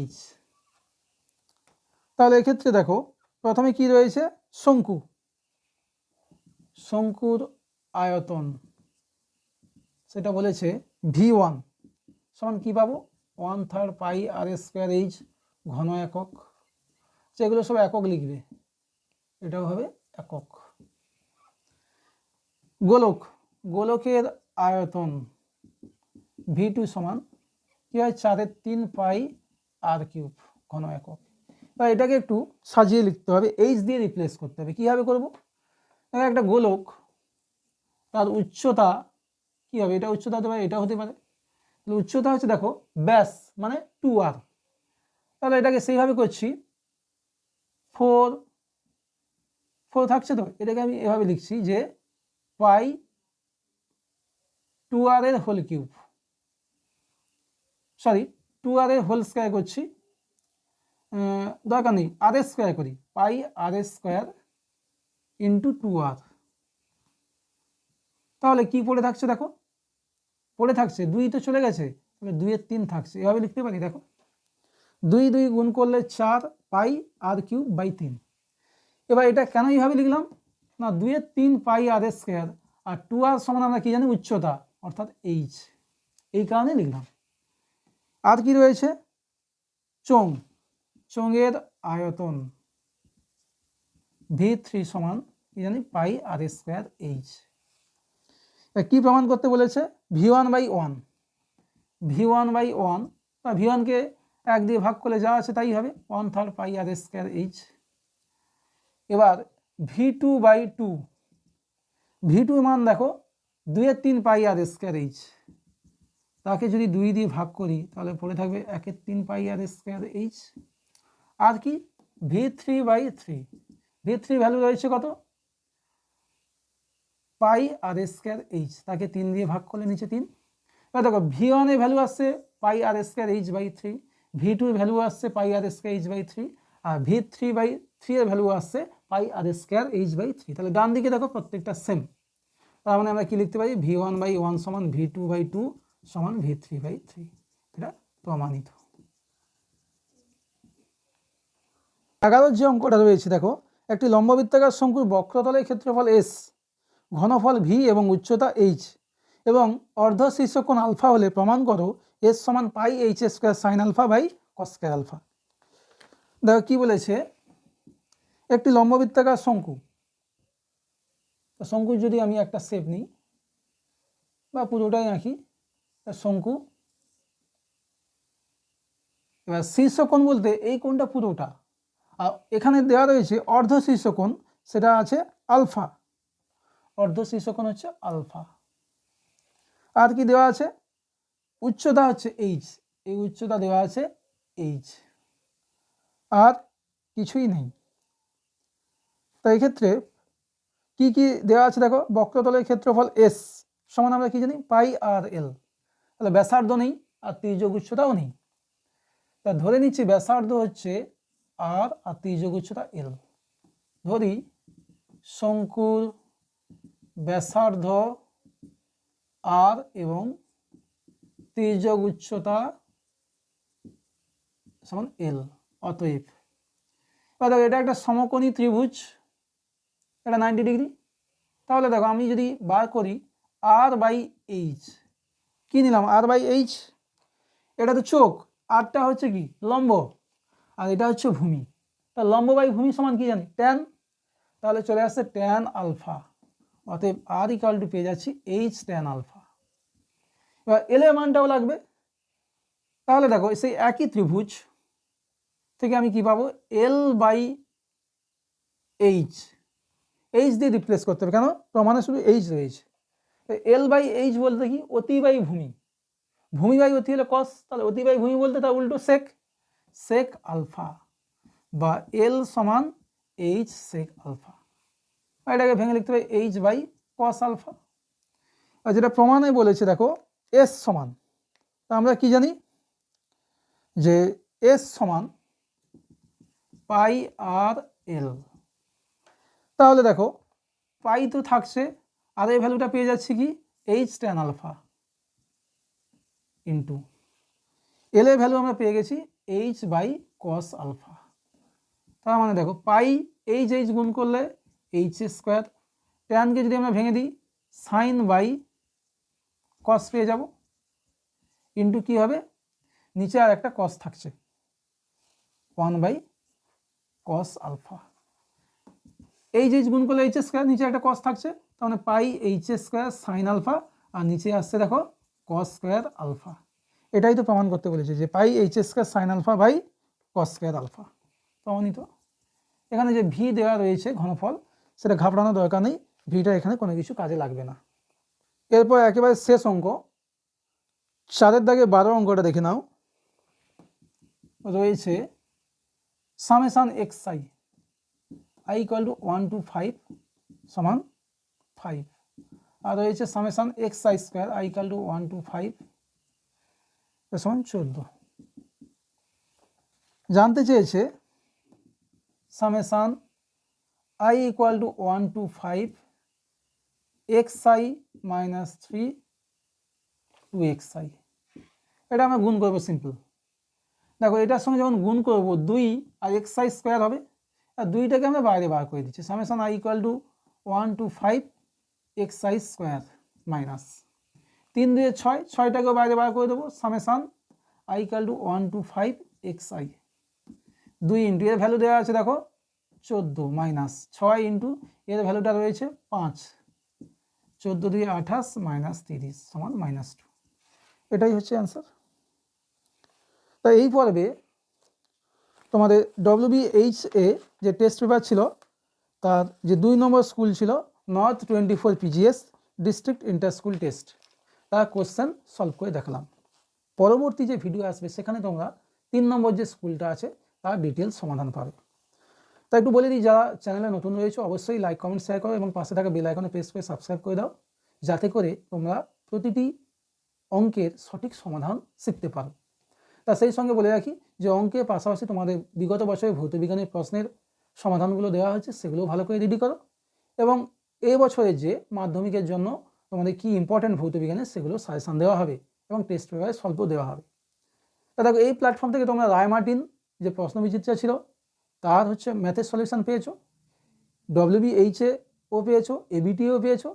H, তাহলে এক্ষেত্রে দেখো প্রথমে কি রয়েছে? শঙ্কু, শঙ্কুর আয়তন সেটা বলেছে V1 সমান কি পাবো? 1/3 পাই r² H ঘন একক, সেগুলো সব একক লিখবে, এটাও হবে একক। গোলক, গোলকের আয়তন V2 সমান কি হয়? 4/3 পাই r³ ঘন একক। বা এটাকে একটু সাজিয়ে লিখতে হবে, H দিয়ে রিপ্লেস করতে হবে। কীভাবে করবো? একটা গোলক, তার উচ্চতা কি হবে? এটা উচ্চতা হতে পারে, এটা হতে পারে। তাহলে উচ্চতা হচ্ছে দেখো ব্যাস মানে 2r, তাহলে এটাকে সেইভাবে করছি 4 থাকছে, তো এটাকে আমি এভাবে লিখছি যে পাই 2r এর হোল কিউব, সরি 2r এর হোল স্কোয়ার করছি, দরকার নেই r স্কোয়ার করি, পাই r² ইন্টু 2r। তাহলে কি পড়ে থাকছে? দেখো পড়ে থাকছে 2 তো চলে গেছে, তাহলে 2/3 থাকছে, এভাবে লিখতে পারি। দেখো 2 2 গুণ করলে 4 পাই r³/3। এবার এটা কেন এইভাবে লিখলাম না, 2/3 পাই r², আর 2r সমান আমরা কি জানি? উচ্চতা, অর্থাৎ H, এই কারণে লিখলাম। আর কি রয়েছে? চোঙ, চোঙের আয়তন V3 সমান কি জানি? পাই r² H। কি প্রমাণ করতে বলেছে? V1/1, V1/1, তা V1কে 1 দিয়ে ভাগ করলে যা আছে তাই হবে, 1/3 পাই r² H। এবার V2/2, V2 মান দেখো 2/3 পাই r² H, তাকে যদি 2 দিয়ে ভাগ করি তাহলে পড়ে থাকবে 1/3 পাই r² H। আর কি? v3/3, v3 ভ্যালু রয়েছে কত, পাই আর স্কোয়ার এইচ, তাকে 3 দিয়ে ভাগ করলে নিচে 3। এবার দেখো v1 এর ভ্যালু আসছে পাই আর স্কোয়ার এইচ/3, v2 এর ভ্যালু আসছে পাই আর স্কোয়ার এইচ/3, আর v3/3 এর ভ্যালু আসছে পাই আর স্কোয়ার এইচ/3। তাহলে ডান দিকে দেখো প্রত্যেকটা সেম, তার মানে আমরা কি লিখতে পারি, v1/1 সমান v2/2 সমান v3/3, এটা প্রমাণিত। 11 যে অঙ্কটা রয়েছে দেখো, একটি লম্ববৃত্তাকার শঙ্কুর বক্রতলের ক্ষেত্রফল s, ঘনফল v এবং উচ্চতা h এবং অর্ধ শীর্ষকোণ আলফা হলে প্রমাণ করো s সমান pi H square sine alpha by cos square alpha. দেখো কি বলেছে, একটি লম্ববৃত্তাকার শঙ্কু, শঙ্কুর যদি আমি একটা শেপ নিই বা পুরোটাই আঁকি, শঙ্কু, এবার শীর্ষকোণ বলতে এই কোণটা পুরোটা, আর এখানে দেওয়া রয়েছে অর্ধ শীর্ষকোণ, সেটা আছে আলফা, অর্ধ শীর্ষকোণ হচ্ছে আলফা। আর কি দেওয়া আছে, উচ্চতা হচ্ছে এইচ, এই উচ্চতা দেওয়া আছে এইচ, আর কিছুই নেই। তো এই ক্ষেত্রে কি কি দেওয়া আছে দেখো, বক্রতলের ক্ষেত্রফল এস সমান আমরা কি জানি পাই আর এল, তাহলে ব্যাসার্ধ নেই আর তির্যক উচ্চতাও নেই। তা ধরে নিচ্ছি ব্যাসার্ধ হচ্ছে আর তির্যক উচ্চতা এল। ধরি শঙ্কুর ব্যাসার্ধ আর এবং তির্যক উচ্চতা সমান এল। অতএব দেখো এটা একটা সমকোণী ত্রিভুজ, এটা 90 ডিগ্রি। তাহলে দেখো আমি যদি বার করি r/h, কি নিলাম r/h, এটা তো চোখ, আরটা হচ্ছে কি লম্ব, আর এটা হচ্ছে ভূমি। তা লম্ব বাই ভূমি সমান কি জানি ট্যান, তাহলে চলে আসছে ট্যান আলফা। অতএব r = পেয়ে যাচ্ছি h ট্যান আলফা। এবার এল এর মানটাও লাগবে, তাহলে দেখো সেই একই ত্রিভুজ থেকে আমি কি পাবো, l/h, এইচ দিয়ে রিপ্লেস করতে হবে, কেন প্রমাণে শুধু এইচ রয়েছে। l/h বলতে কি অতি বাই ভূমি, ভূমি বাই অতি হলে কস, তাহলে অতি বাই ভূমি বলতে তার উল্টো সেক, সেক আলফা, বা এল সমান এইচ সেক আলফা। এটাকে ভেঙে লিখতে হবে h/cos আলফা। আর যেটা প্রমাণে বলেছে দেখো এস সমান, তা আমরা কি জানি যে এস সমান পাই আর এল। তাহলে দেখো পাই তো থাকছে, আর এই ভ্যালুটা পেয়ে যাচ্ছি কি H tan alpha into L এর ভ্যালু আমরা পেয়ে গেছি h/cos আলফা। তার মানে দেখো পাই এইচ এইচ গুণ করলে এইচ স্কোয়ার, ট্যানকে যদি আমরা ভেঙে দিই সাইন বাই কস পেয়ে যাব, ইন্টু কি হবে নিচে আর একটা কস থাকছে 1/cos আলফা। এইচ এইচ গুণ করলে এইচ স্কোয়ার, নিচে একটা কস থাকছে, তার মানে পাই এইচ স্কোয়ার সাইন আলফা, আর নিচে আসছে দেখো কস স্কোয়ার আলফা। এটাই তো প্রমাণ করতে বলেছে যে pi H square sine alpha by cos square alpha, প্রমাণিত। এখানে যে ভি দেওয়া রয়েছে ঘনফল, সেটা ঘাবড়ানোর দরকার নেই, ভিটা এখানে কোনো কিছু কাজে লাগবে না। এরপর একেবারে শেষ অঙ্ক, 4 দাগে 12 অঙ্কটা দেখে নাও। রয়েছে সামেশন xi, i = 1 to 5 সমান 5, আর রয়েছে summation xi square, i = 1 to 5 সমান 14। জানতে চেয়েছে summation i = 1 to 5 xi - 3 to xi। এটা আমরা গুণ করবো সিম্পল। দেখো এটার সঙ্গে যখন গুণ করবো 2 আর xi স্কোয়ার হবে, আর 2টাকে আমরা বাইরে বার করে দিচ্ছি। Summation i = 1 to 5 xi square minus 3 2 6, 6টাকেও বাইরে বার করে দেবো। Summation i = 1 to 5 xi, 2 into এর ভ্যালু দেওয়া আছে দেখো 14 মাইনাস 6 ইন্টু এর ভ্যালুটা রয়েছে 5, 14 2 28 মাইনাস 30 সমান -2। এটাই হচ্ছে অ্যান্সার। তাই এই পর্বে তোমাদের WBHA যে টেস্ট পেপার ছিল, তার যে 2 নম্বর স্কুল ছিল north 24 PGS district inter school test, তার কোশ্চেন সলভ করে দেখালাম। পরবর্তী যে ভিডিও আসবে সেখানে তোমরা 3 নম্বর যে স্কুলটা আছে তার ডিটেলস সমাধান পাবে। তা একটু বলে দিই, যারা চ্যানেলে নতুন রয়েছে অবশ্যই লাইক কমেন্ট শেয়ার করো এবং পাশে থাকা বেল আইকনে প্রেস করে সাবস্ক্রাইব করে দাও, যাতে করে তোমরা প্রতিটি অঙ্কের সঠিক সমাধান শিখতে পারো। তা সেই সঙ্গে বলে রাখি যে অঙ্কের পাশাপাশি তোমাদের বিগত বছরের ভৌতবিজ্ঞানের প্রশ্নের সমাধানগুলো দেওয়া হয়েছে, সেগুলো ভালো করে রেডি করো। এবং এই বছরের যে মাধ্যমিকের জন্য তোমাদের কি ইম্পর্টেন্ট ভৌতবিজ্ঞানের সেগুলো সাজেশান দেওয়া হবে এবং টেস্ট পেপারে সল্ভ দেওয়া হবে। তা দেখো, এই প্ল্যাটফর্ম থেকে তোমরা রায় মার্টিন যে প্রশ্নবিচিত্রা ছিল তার হচ্ছে ম্যাথের সলিউশন পেয়েছো, WBHও পেয়েছো, ABTও পেয়েছো।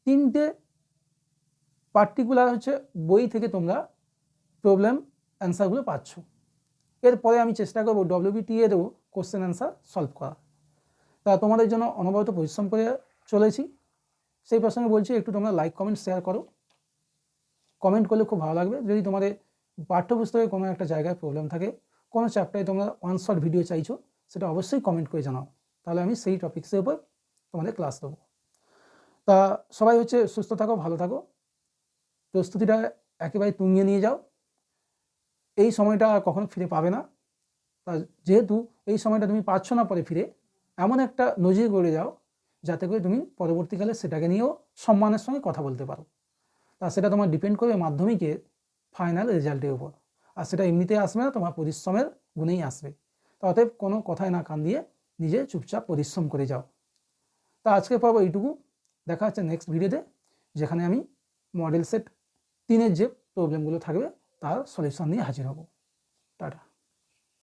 তিনটে পার্টিকুলার হচ্ছে বই থেকে তোমরা প্রবলেম অ্যান্সারগুলো পাচ্ছ। এরপরে আমি চেষ্টা করবো WBTএরও কোশ্চেন অ্যান্সার সলভ করা। তা তোমাদের জন্য অনবরত পরিশ্রম করে চলেছি। সেই প্রসঙ্গে বলছি, একটু তোমরা লাইক কমেন্ট শেয়ার করো। কমেন্ট করলে খুব ভালো লাগবে। যদি তোমাদের পাঠ্যপুস্তকে কোনো একটা জায়গায় প্রবলেম থাকে, কোনো চ্যাপ্টারে তোমরা ওয়ান শট ভিডিও চাইছো, সেটা অবশ্যই কমেন্ট করে জানাও, তাহলে আমি সেই টপিক্সের উপর তোমাদের ক্লাস দেবো। তা সবাই হচ্ছে সুস্থ থাকো, ভালো থাকো, প্রস্তুতিটা একেবারে তুঙ্গে নিয়ে যাও। এই সময়টা কখনো ফিরে পাবে না। তা যেহেতু এই সময়টা তুমি পাচ্ছ না পরে ফিরে, এমন একটা নজির গড়ে যাও যাতে করে তুমি পরবর্তীকালে সেটাকে নিয়েও সম্মানের সঙ্গে কথা বলতে পারো। তা সেটা তোমার ডিপেন্ড করবে মাধ্যমিকের ফাইনাল রেজাল্টের উপর, আর সেটা এমনিতে আসবে না, তোমার পরিশ্রমের গুণেই আসবে। তা অতএব কোনো কথায় না কান দিয়ে নিজে চুপচাপ পরিশ্রম করে যাও। তা আজকে পর্ব এইটুকু। দেখা হচ্ছে নেক্সট ভিডিওতে, যেখানে আমি মডেল সেট 3-এর যে প্রবলেমগুলো থাকবে তার সলিউশন নিয়ে হাজির হব। টাটা।